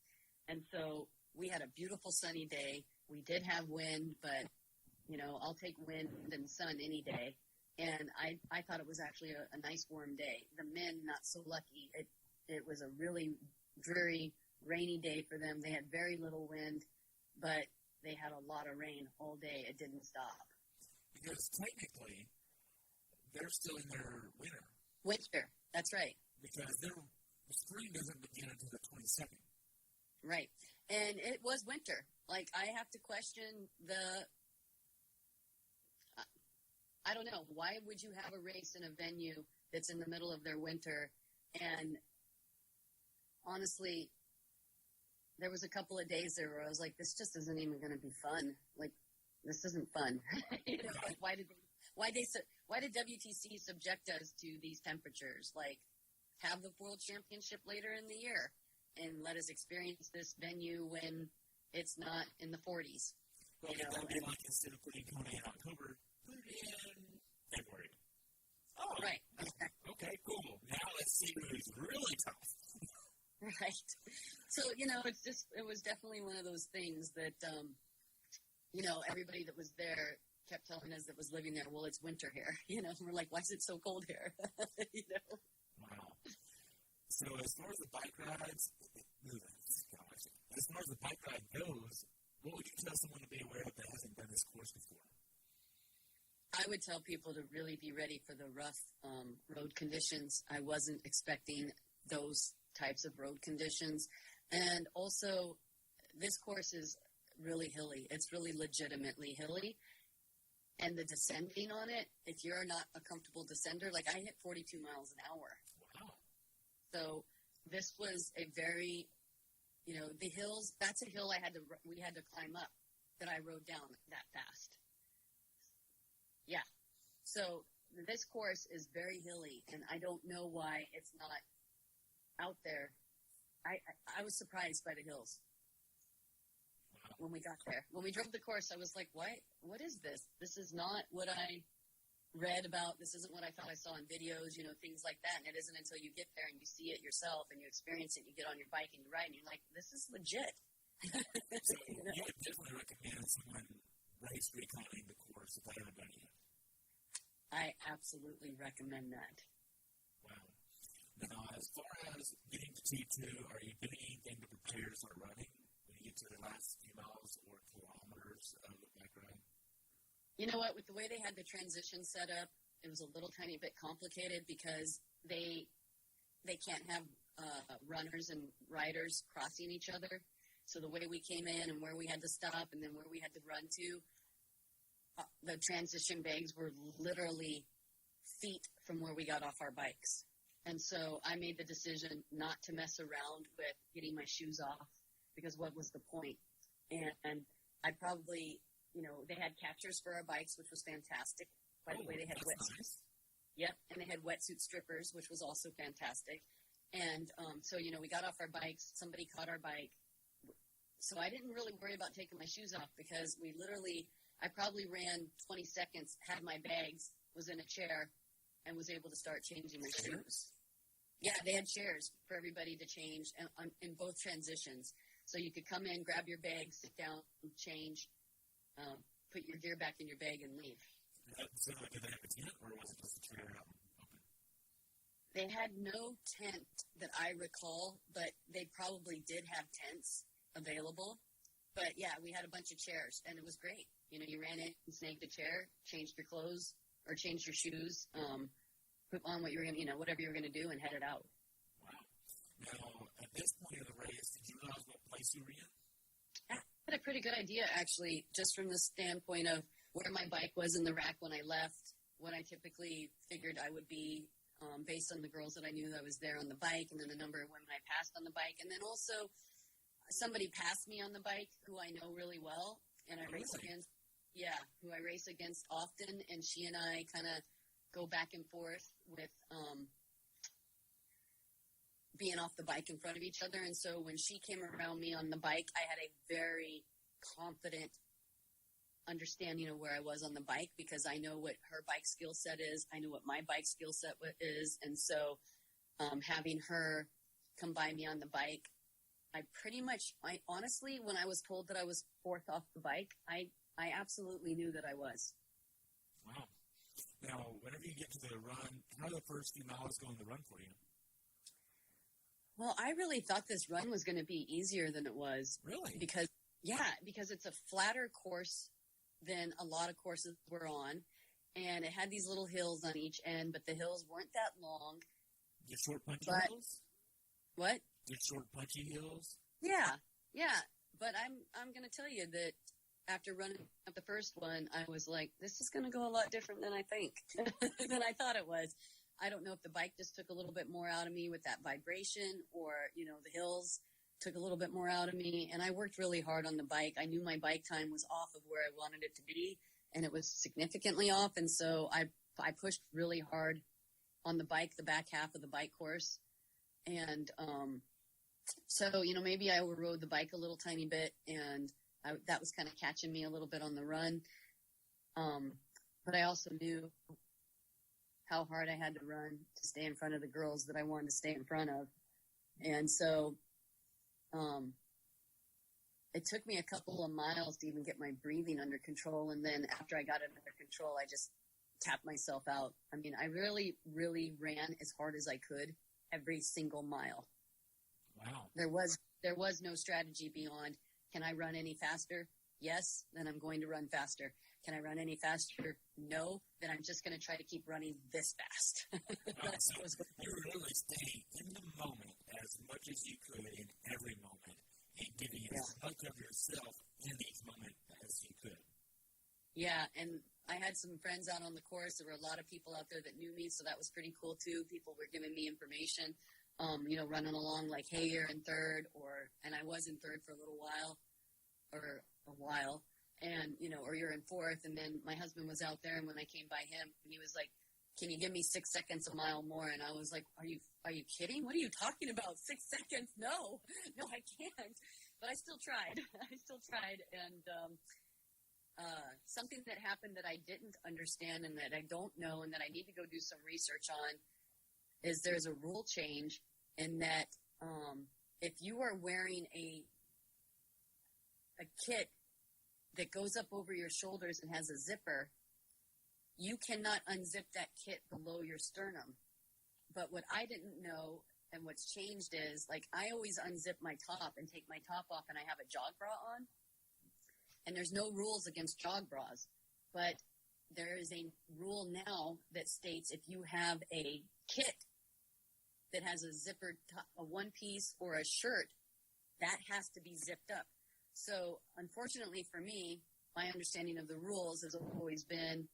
And so we had a beautiful sunny day. We did have wind, but, I'll take wind and sun any day. And I thought it was actually a nice warm day. The men, not so lucky. It was a really dreary, rainy day for them. They had very little wind, but they had a lot of rain all day. It didn't stop. Because technically, they're still in their winter. Winter, that's right. Because their spring doesn't begin until the 22nd. Right. And it was winter. Like, I have to question I don't know. Why would you have a race in a venue that's in the middle of their winter? And honestly, there was a couple of days there where I was like, this just isn't even going to be fun. Like, this isn't fun. Why did WTC subject us to these temperatures? Like, have the World Championship later in the year and let us experience this venue when it's not in the 40s. Well, that would be like, instead of putting Kona in October, put it in February. Oh, right. Okay, cool. Now let's see who's really tough. Right. So, it was definitely one of those things that, everybody that was there kept telling us that was living there, well, it's winter here. We're like, why is it so cold here? Wow. So as far as the bike rides, as far as the bike ride goes, what would you tell someone to be aware of that hasn't done this course before? I would tell people to really be ready for the rough road conditions. I wasn't expecting those types of road conditions. And also, this course is really hilly. It's really legitimately hilly. And the descending on it, if you're not a comfortable descender, like I hit 42 miles an hour. Wow. So this was a very, the hills, that's a hill we had to climb up that I rode down that fast. Yeah. So this course is very hilly, and I don't know why it's not out there. I was surprised by the hills when we got there. When we drove the course, I was like, what is this? This is not what I read about. This isn't what I thought I saw in videos, things like that. And it isn't until you get there and you see it yourself and you experience it and you get on your bike and you ride and you're like, this is legit. So you would definitely recommend someone race reconning the course if they haven't done it yet. I absolutely recommend that. Wow. Now, as far as getting to T2, are you doing anything to prepare to start running when you get to the last few miles or kilometers of the bike ride? You know what? With the way they had the transition set up, it was a little tiny bit complicated because they can't have runners and riders crossing each other. So the way we came in and where we had to stop and then where we had to run to, the transition bags were literally feet from where we got off our bikes. And so I made the decision not to mess around with getting my shoes off because what was the point? And I probably, they had catchers for our bikes, which was fantastic. By the way, they had wetsuits. Nice. Yep, and they had wetsuit strippers, which was also fantastic. And so, we got off our bikes. Somebody caught our bike. So I didn't really worry about taking my shoes off because I probably ran 20 seconds, had my bags, was in a chair, and was able to start changing my shoes. Yeah, they had chairs for everybody to change in both transitions. So you could come in, grab your bag, sit down, change, put your gear back in your bag, and leave. So did they have a tent, or was it just a chair out open? They had no tent that I recall, but they probably did have tents available. But, yeah, we had a bunch of chairs, and it was great. You ran in and snagged a chair, changed your clothes, or changed your shoes, put on what you were going to, whatever you were going to do, and headed out. Wow. Now, at this point of the race, did you realize what place you were in? I had a pretty good idea, actually, just from the standpoint of where my bike was in the rack when I left, what I typically figured I would be based on the girls that I knew that was there on the bike, and then the number of women I passed on the bike, and then also somebody passed me on the bike who I know really well, and I race against. Yeah, who I race against often, and she and I kind of go back and forth with being off the bike in front of each other. And so when she came around me on the bike, I had a very confident understanding of where I was on the bike, because I know what her bike skill set is. I know what my bike skill set is. And so having her come by me on the bike, I honestly, when I was told that I was fourth off the bike, I absolutely knew that I was. Wow. Now, whenever you get to the run, how do the first few miles go in the run for you? Well, I really thought this run was going to be easier than it was. Really? Because it's a flatter course than a lot of courses we're on. And it had these little hills on each end, but the hills weren't that long. The short, punchy hills? What? The short, punchy hills? Yeah. But I'm going to tell you that after running up the first one, I was like, this is going to go a lot different than I think, than I thought it was. I don't know if the bike just took a little bit more out of me with that vibration, or, the hills took a little bit more out of me. And I worked really hard on the bike. I knew my bike time was off of where I wanted it to be, and it was significantly off. And so I pushed really hard on the bike, the back half of the bike course. And so, maybe I overrode the bike a little tiny bit, and that was kind of catching me a little bit on the run. But I also knew how hard I had to run to stay in front of the girls that I wanted to stay in front of. And so it took me a couple of miles to even get my breathing under control. And then after I got it under control, I just tapped myself out. I mean, I really, really ran as hard as I could every single mile. Wow. There was no strategy beyond, can I run any faster? Yes, then I'm going to run faster. Can I run any faster? No, then I'm just going to try to keep running this fast. So you were really staying in the moment as much as you could in every moment, and giving as much of yourself in each moment as you could. Yeah, and I had some friends out on the course. There were a lot of people out there that knew me, so that was pretty cool too. People were giving me information, running along like, hey, you're in third, and I was in third for a little while, and, or you're in fourth. And then my husband was out there, and when I came by him, he was like, can you give me 6 seconds a mile more? And I was like, are you kidding? What are you talking about? 6 seconds? No, I can't. But I still tried. And something that happened that I didn't understand and that I don't know and that I need to go do some research on is there's a rule change in that if you are wearing a kit that goes up over your shoulders and has a zipper, you cannot unzip that kit below your sternum. But what I didn't know and what's changed is, like, I always unzip my top and take my top off, and I have a jog bra on. And there's no rules against jog bras. But there is a rule now that states if you have a kit that has a zippered top, a one piece or a shirt, that has to be zipped up. So unfortunately for me, my understanding of the rules has always been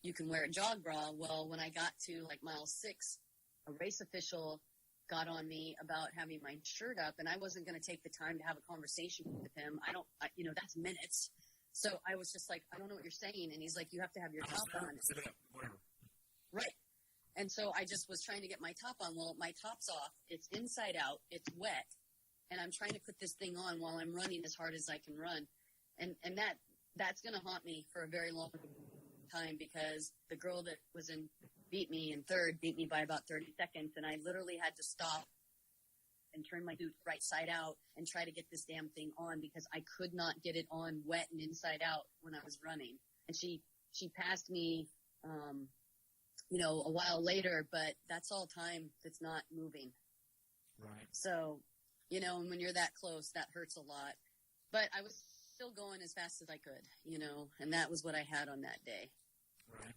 you can wear a jog bra. Well, when I got to like mile 6, a race official got on me about having my shirt up, and I wasn't going to take the time to have a conversation with him. That's minutes. So I was just like, I don't know what you're saying. And he's like, you have to have your top on. Right. And so I just was trying to get my top on. Well, my top's off. It's inside out. It's wet. And I'm trying to put this thing on while I'm running as hard as I can run. And that's going to haunt me for a very long time, because the girl that beat me in third beat me by about 30 seconds. And I literally had to stop and turn my boot right side out and try to get this damn thing on, because I could not get it on wet and inside out when I was running. And she passed me, a while later, but that's all time that's not moving. Right. So, and when you're that close, that hurts a lot. But I was still going as fast as I could, and that was what I had on that day. Right.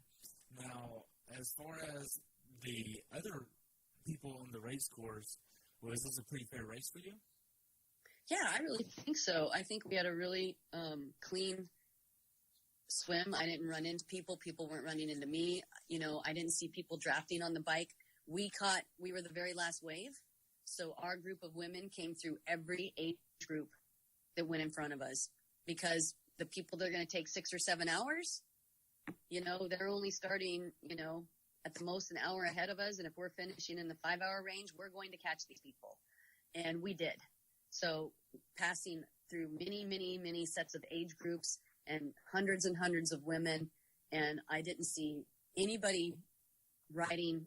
Now, as far as the other people on the race course, was this a pretty fair race for you? Yeah, I really think so. I think we had a really clean swim. I didn't run into people. People weren't running into me. I didn't see people drafting on the bike. We were the very last wave. So our group of women came through every age group that went in front of us, because the people that are going to take 6 or 7 hours, they're only starting, at the most an hour ahead of us. And if we're finishing in the 5-hour range, we're going to catch these people. And we did. So passing through many, many, many sets of age groups and hundreds of women. And I didn't see anybody riding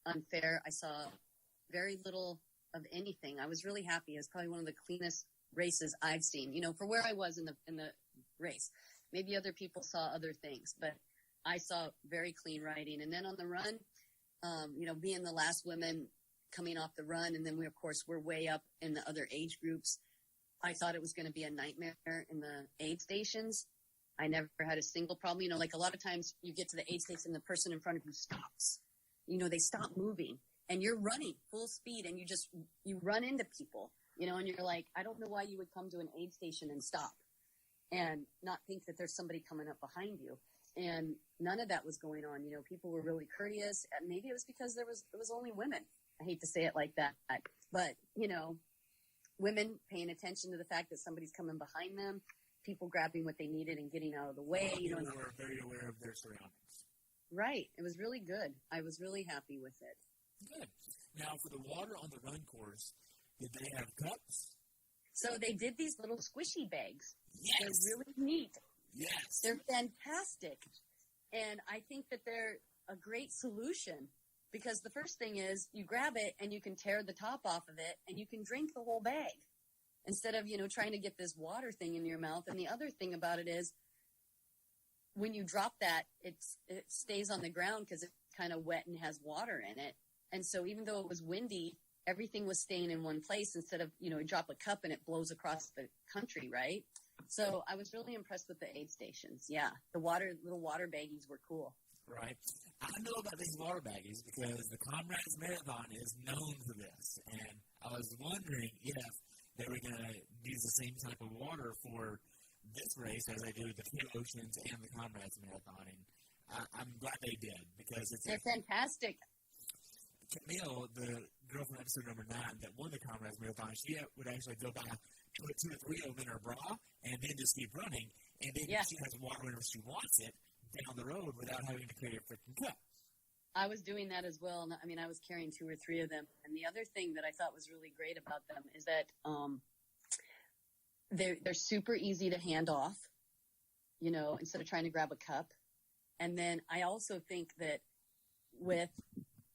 unfair. I saw very little of anything. I was really happy. It was probably one of the cleanest races I've seen, for where I was in the race. Maybe other people saw other things, but I saw very clean riding. And then on the run, being the last women coming off the run, and then we're way up in the other age groups. I thought it was going to be a nightmare in the aid stations. I never had a single problem. Like a lot of times you get to the aid station and the person in front of you stops. They stop moving and you're running full speed and you run into people, and you're like, I don't know why you would come to an aid station and stop and not think that there's somebody coming up behind you. And none of that was going on. People were really courteous. And maybe it was because it was only women. I hate to say it like that, but women paying attention to the fact that somebody's coming behind them, people grabbing what they needed and getting out of the way. People were very aware of their surroundings. Right. It was really good. I was really happy with it. Good. Now, for the water on the run course, did they have cups? So they did these little squishy bags. Yes. They're really neat. Yes. They're fantastic. And I think that they're a great solution because the first thing is you grab it and you can tear the top off of it and you can drink the whole bag instead of, trying to get this water thing in your mouth. And the other thing about it is when you drop that, it stays on the ground because it's kind of wet and has water in it. And so even though it was windy, everything was staying in one place instead of, you drop a cup and it blows across the country, right? So I was really impressed with the aid stations. Yeah, the little water baggies were cool. Right. I know about these water baggies because the Comrades Marathon is known for this. And I was wondering if they were going to use the same type of water for this race as they do the Two Oceans and the Comrades Marathon. And I'm glad they did because they're fantastic. Camille, the girl from episode number 9 that won the Comrades Marathon, she would actually go by, put 2 or 3 of them in her bra, and then just keep running. And then she has water whenever she wants it down the road without having to carry a freaking cup. I was doing that as well. I mean, I was carrying 2 or 3 of them. And the other thing that I thought was really great about them is that they're super easy to hand off, instead of trying to grab a cup. And then I also think that with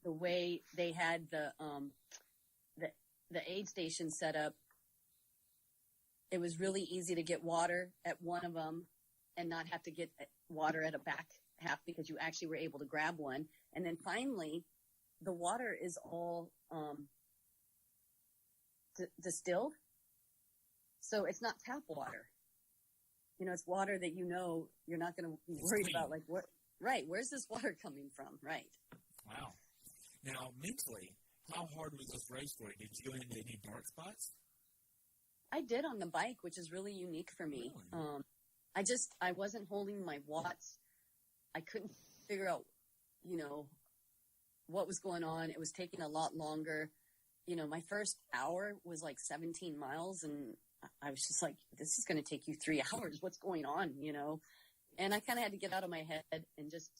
the way they had the aid station set up, it was really easy to get water at one of them and not have to get water at a back half because you actually were able to grab one. And then finally, the water is all distilled. So it's not tap water. It's water that you're not going to be worried about. Like, where's this water coming from? Right. Wow. Now, mentally, how hard was this race for you? Did you go into any dark spots? I did on the bike, which is really unique for me. Really? I wasn't holding my watts. I couldn't figure out, what was going on. It was taking a lot longer. My first hour was like 17 miles and I was just like, this is going to take you 3 hours. What's going on? And I kind of had to get out of my head and just,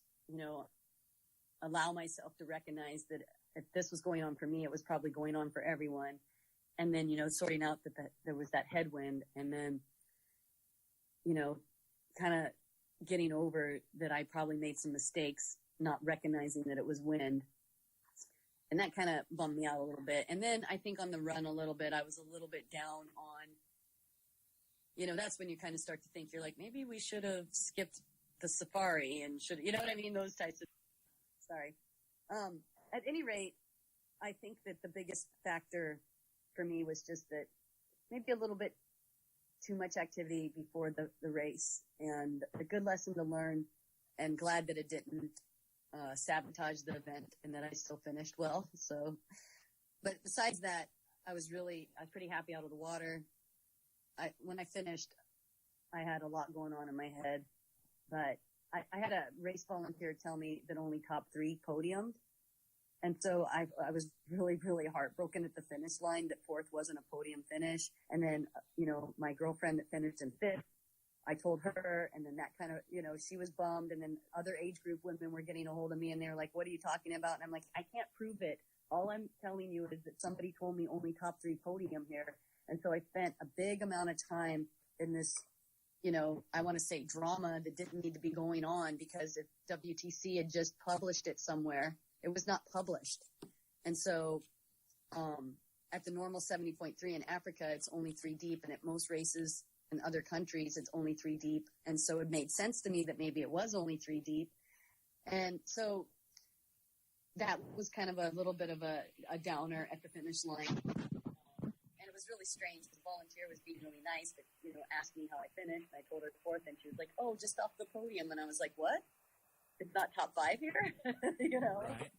allow myself to recognize that if this was going on for me, it was probably going on for everyone. And then, sorting out that there was that headwind and then, kind of getting over that I probably made some mistakes, not recognizing that it was wind. And that kind of bummed me out a little bit. And then I think on the run a little bit, I was a little bit down on, that's when you kind of start to think, you're like, maybe we should have skipped the safari and should, you know what I mean? Those types of, sorry. At any rate, I think that the biggest factor for me was just that maybe a little bit too much activity before the race and a good lesson to learn and glad that it didn't sabotage the event and that I still finished well. So, but besides that, I was pretty happy out of the water. When I finished, I had a lot going on in my head, but I had a race volunteer tell me that only top 3 podiumed. And so I was really, really heartbroken at the finish line that 4th wasn't a podium finish. And then, my girlfriend that finished in 5th, I told her, and then that kind of, she was bummed. And then other age group women were getting a hold of me, and they were like, what are you talking about? And I'm like, I can't prove it. All I'm telling you is that somebody told me only top 3 podium here. And so I spent a big amount of time in this, I want to say drama that didn't need to be going on, because if WTC had just published it somewhere, it was not published. And so at the normal 70.3 in Africa, it's only 3 deep. And at most races in other countries, it's only 3 deep. And so it made sense to me that maybe it was only 3 deep. And so that was kind of a little bit of a downer at the finish line. And it was really strange. The volunteer was being really nice, but, asked me how I finished. And I told her 4th, and she was like, oh, just off the podium. And I was like, what? It's not top 5 here? Right.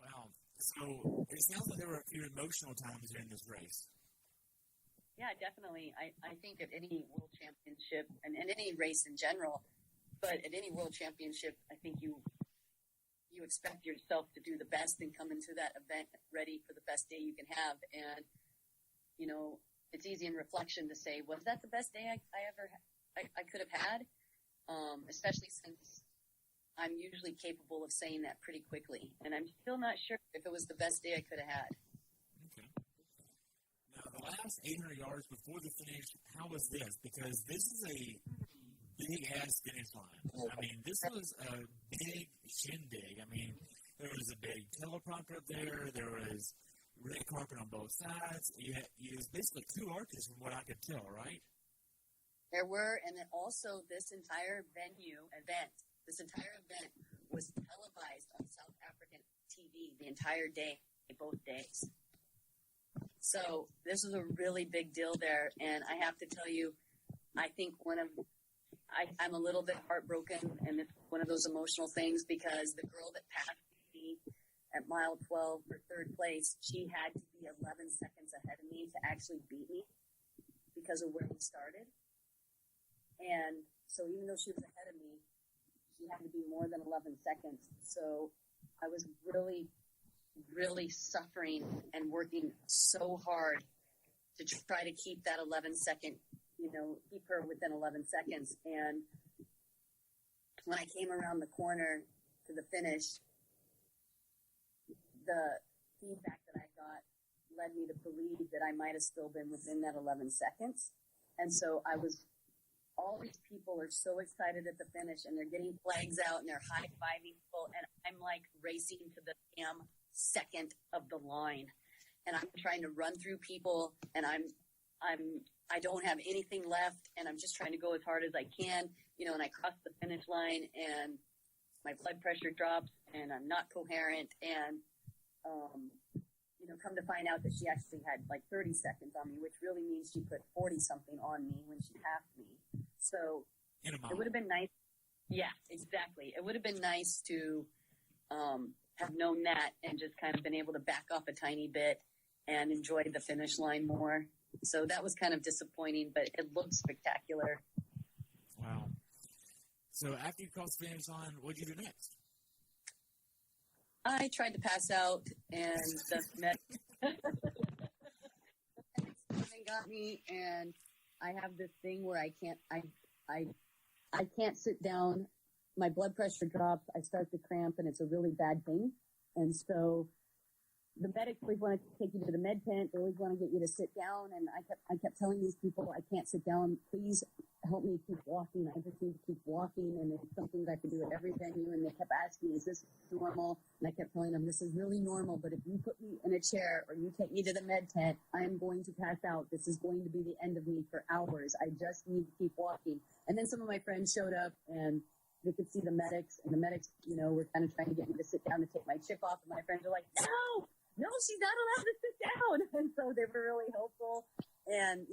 Wow. So it sounds like there were a few emotional times during this race. Yeah, definitely. I think at any world championship, and in any race in general, but at any world championship, I think you expect yourself to do the best and come into that event ready for the best day you can have. And, it's easy in reflection to say, was that the best day I could have had? Especially since I'm usually capable of saying that pretty quickly. And I'm still not sure if it was the best day I could have had. Okay. Now, the last 800 yards before the finish, how was this? Because this is a big-ass finish line. I mean, this was a big shindig. I mean, there was a big teleprompter up there. There was red carpet on both sides. You was basically 2 arches from what I could tell, right? There were, and then also this entire event was televised on South African TV the entire day, both days. So this was a really big deal there, and I have to tell you, I think I'm a little bit heartbroken, and it's one of those emotional things, because the girl that passed me at mile 12 for 3rd place, she had to be 11 seconds ahead of me to actually beat me because of where we started. And so even though she was ahead of me, she had to be more than 11 seconds. So I was really, really suffering and working so hard to try to keep that 11-second, keep her within 11 seconds. And when I came around the corner to the finish, the feedback that I got led me to believe that I might have still been within that 11 seconds. And so all these people are so excited at the finish, and they're getting flags out, and they're high-fiving people, and I'm like racing to the damn second of the line. And I'm trying to run through people, and I don't have anything left, and I'm just trying to go as hard as I can, and I cross the finish line, and my blood pressure drops, and I'm not coherent, and, come to find out that she actually had like 30 seconds on me, which really means she put 40-something on me when she passed me. So it would have been nice. Yeah, exactly. It would have been nice to have known that and just kind of been able to back off a tiny bit and enjoy the finish line more. So that was kind of disappointing, but it looked spectacular. Wow. So after you crossed the finish line, what did you do next? I tried to pass out, and the medics got me, and I have this thing where I can't sit down. My blood pressure drops. I start to cramp, and it's a really bad thing. And so the medics always want to take you to the med tent. They always want to get you to sit down. And I kept telling these people, I can't sit down. Please help me keep walking. I just need to keep walking. And it's something that I can do at every venue. And they kept asking me, is this normal? And I kept telling them, this is really normal. But if you put me in a chair or you take me to the med tent, I am going to pass out. This is going to be the end of me for hours. I just need to keep walking. And then some of my friends showed up, and they could see the medics. And the medics, were kind of trying to get me to sit down to take my chip off. And my friends were like, no, she's not allowed to sit down. And so they were really helpful. And,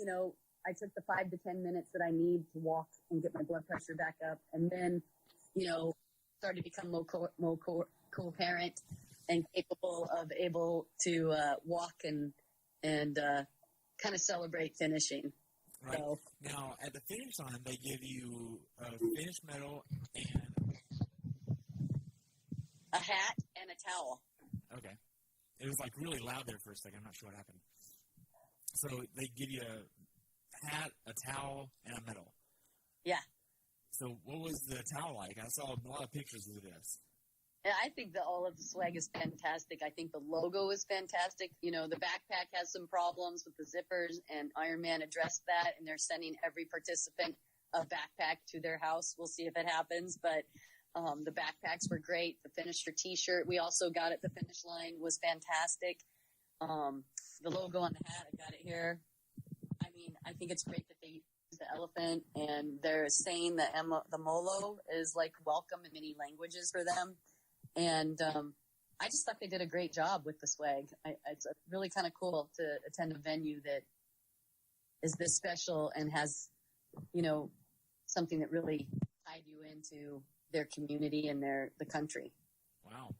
I took the 5 to 10 minutes that I need to walk and get my blood pressure back up. And then, started to become more coherent and capable of able to walk and kind of celebrate finishing. Right. So, now, at the finish line, they give you a finish medal and a hat and a towel. Okay. It was like really loud there for a second. I'm not sure what happened. So they give you a hat, a towel, and a medal. Yeah. So what was the towel like? I saw a lot of pictures of this. Yeah, I think that all of the swag is fantastic. I think the logo is fantastic. You know, the backpack has some problems with the zippers, and IRONMAN addressed that, and they're sending every participant a backpack to their house. We'll see if it happens, but the backpacks were great. The finisher T-shirt we also got at the finish line was fantastic. The logo on the hat, I got it here. I mean, I think it's great that they use the elephant, and they're saying that the molo is like welcome in many languages for them. And I just thought they did a great job with the swag. It's really kind of cool to attend a venue that is this special and has, you know, something that really tied you into their community and the country. Wow.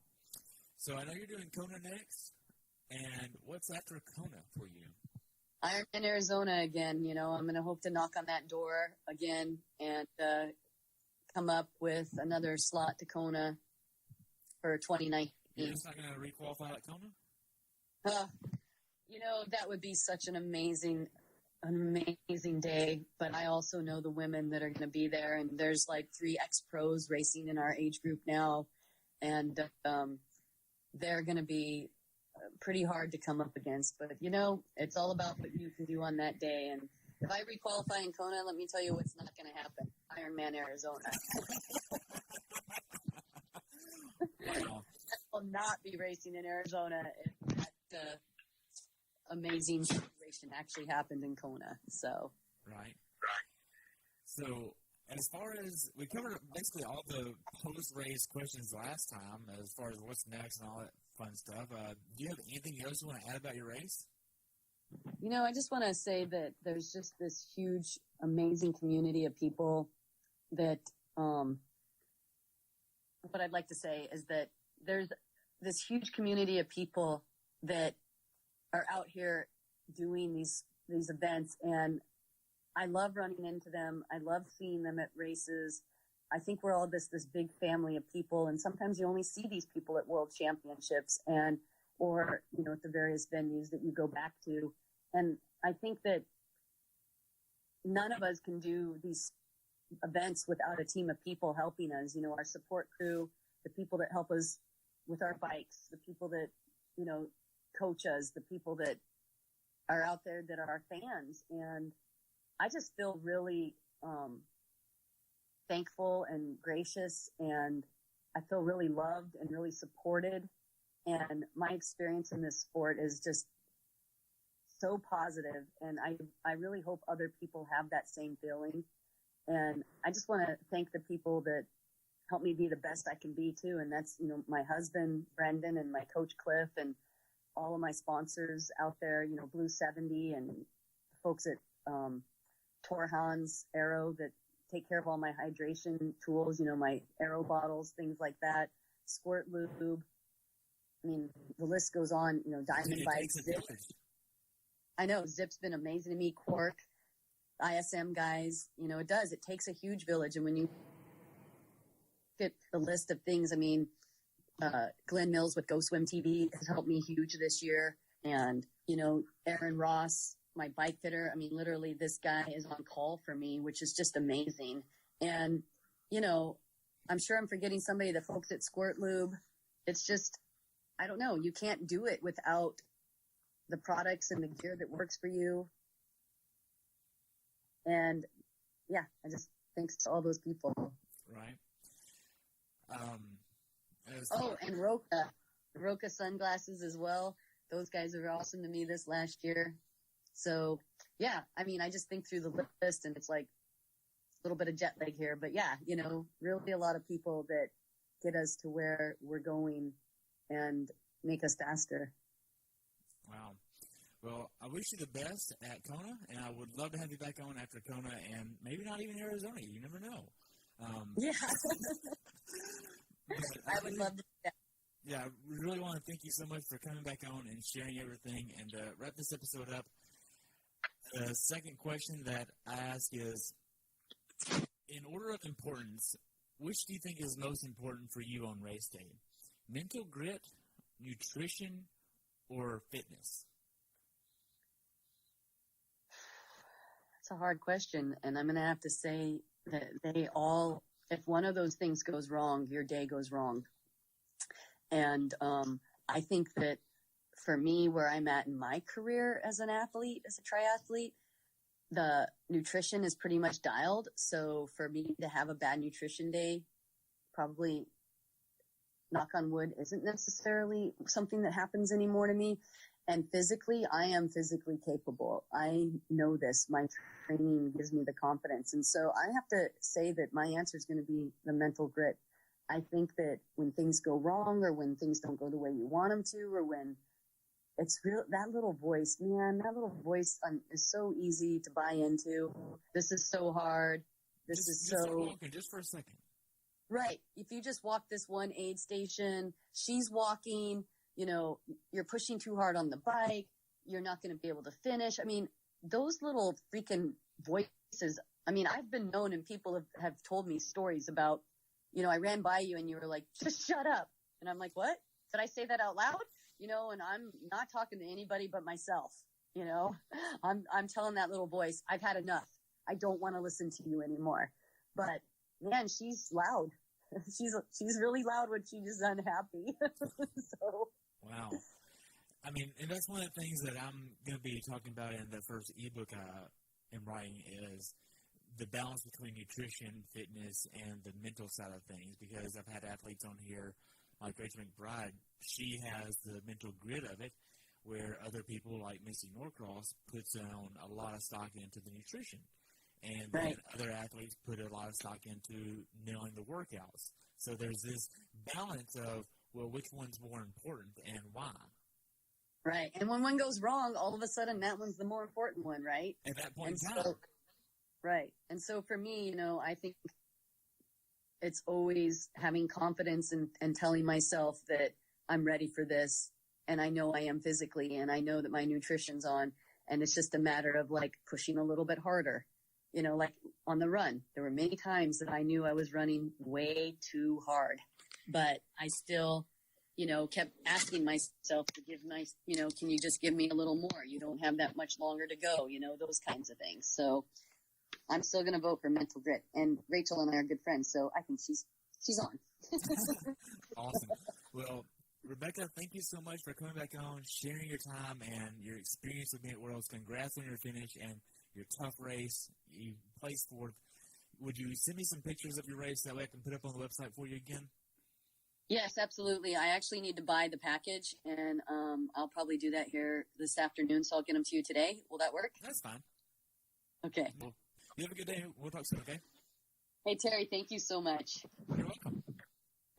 So I know you're doing Kona next, and what's after Kona for you? Ironman Arizona again. You know, I'm going to hope to knock on that door again and come up with another slot to Kona for 2019. You're just not going to requalify at Kona? You know, that would be such an amazing day, but I also know the women that are going to be there, and there's like 3 ex-pros racing in our age group now, and they're going to be pretty hard to come up against, but you know, it's all about what you can do on that day, and if I requalify in Kona, let me tell you what's not going to happen. Ironman Arizona. Wow. I will not be racing in Arizona if that amazing situation actually happened in Kona. So, Right. So, as far as we covered basically all the post-race questions last time, as far as what's next and all that fun stuff, do you have anything else you want to add about your race? you know, I just want to say that there's just this huge, amazing community of people that, what I'd like to say is that there's this huge community of people that are out here doing these events, and I love running into them. I love seeing them at races. I think we're all this big family of people, and sometimes you only see these people at world championships or, you know, at the various venues that you go back to. And I think that none of us can do these events without a team of people helping us, you know, our support crew, the people that help us with our bikes, the people that, you know, coach us, the people that are out there that are our fans. And I just feel really thankful and gracious, and I feel really loved and really supported. And my experience in this sport is just so positive, and I really hope other people have that same feeling. And I just want to thank the people that help me be the best I can be too. And that's, you know, my husband, Brendan, and my coach, Cliff, and all of my sponsors out there, you know, Blue 70 and folks at Torhans Aero that take care of all my hydration tools, you know, my aero bottles, things like that, Squirt Lube. I mean, the list goes on, you know, Diamond Bikes, Zip. I know, Zip's been amazing to me, Quark, ISM guys, you know, it does. It takes a huge village. And when you get the list of things, I mean, Glenn Mills with Go Swim TV has helped me huge this year. And, you know, Aaron Ross, my bike fitter, I mean, literally this guy is on call for me, which is just amazing. And, you know, I'm sure I'm forgetting somebody, the folks at Squirt Lube. It's just, I don't know, you can't do it without the products and the gear that works for you. And yeah, I just thanks to all those people. Right. And Roca sunglasses as well. Those guys are awesome to me this last year. So yeah, I mean, I just think through the list, and it's like a little bit of jet lag here, but yeah, you know, really a lot of people that get us to where we're going and make us faster. Wow. Well, I wish you the best at Kona, and I would love to have you back on after Kona, and maybe not even Arizona. You never know. Yeah. I would love to do that. Yeah, I really want to thank you so much for coming back on and sharing everything. And to wrap this episode up, the second question that I ask is, in order of importance, which do you think is most important for you on race day? Mental grit, nutrition, or fitness? It's a hard question, and I'm going to have to say that if one of those things goes wrong, your day goes wrong. And I think that for me, where I'm at in my career as an athlete, as a triathlete, the nutrition is pretty much dialed. So for me to have a bad nutrition day, probably, knock on wood, isn't necessarily something that happens anymore to me. And physically, I am physically capable. I know this. My training gives me the confidence. And so I have to say that my answer is going to be the mental grit. I think that when things go wrong, or when things don't go the way you want them to, or when it's real, that little voice, man, that little voice is so easy to buy into. This is so hard. Just walking just for a second. Right. If you just walk this one aid station, she's walking, you're pushing too hard on the bike. You're not going to be able to finish. I mean, those little freaking voices. I mean, I've been known, and people have told me stories about, I ran by you and you were like, just shut up. And I'm like, what? Did I say that out loud? And I'm not talking to anybody but myself. I'm telling that little voice, I've had enough. I don't want to listen to you anymore. But man, she's loud. She's really loud when she's unhappy. So. Wow. I mean, and that's one of the things that I'm going to be talking about in the first ebook I am writing is the balance between nutrition, fitness, and the mental side of things. Because I've had athletes on here like Rachel McBride. She has the mental grit of it, where other people like Missy Norcross puts on a lot of stock into the nutrition. And then other athletes put a lot of stock into nailing the workouts. So there's this balance of, well, which one's more important and why? Right. And when one goes wrong, all of a sudden that one's the more important one, right? At that point in time. Right. And so for me, I think it's always having confidence and telling myself that I'm ready for this. And I know I am physically, and I know that my nutrition's on. And it's just a matter of like pushing a little bit harder. Like on the run, there were many times that I knew I was running way too hard, but I still, kept asking myself to give can you just give me a little more? You don't have that much longer to go, those kinds of things. So I'm still going to vote for mental grit, and Rachel and I are good friends. So I think she's on. Awesome. Well, Rebecca, thank you so much for coming back on, sharing your time and your experience with me at Worlds. Congrats on your finish and your tough race. You placed fourth. Would you send me some pictures of your race that way I can put up on the website for you again? Yes, absolutely. I actually need to buy the package, and I'll probably do that here this afternoon, so I'll get them to you today. Will that work? That's fine. Okay. Well, you have a good day. We'll talk soon, okay? Hey, Terry, thank you so much. You're welcome.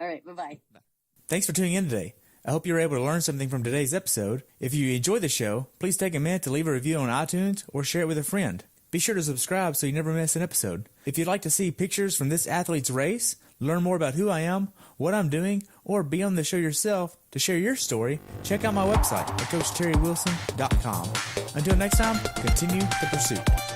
All right, bye-bye. Bye. Thanks for tuning in today. I hope you were able to learn something from today's episode. If you enjoyed the show, please take a minute to leave a review on iTunes or share it with a friend. Be sure to subscribe so you never miss an episode. If you'd like to see pictures from this athlete's race, learn more about who I am, what I'm doing, or be on the show yourself to share your story, check out my website at CoachTerryWilson.com. Until next time, continue the pursuit.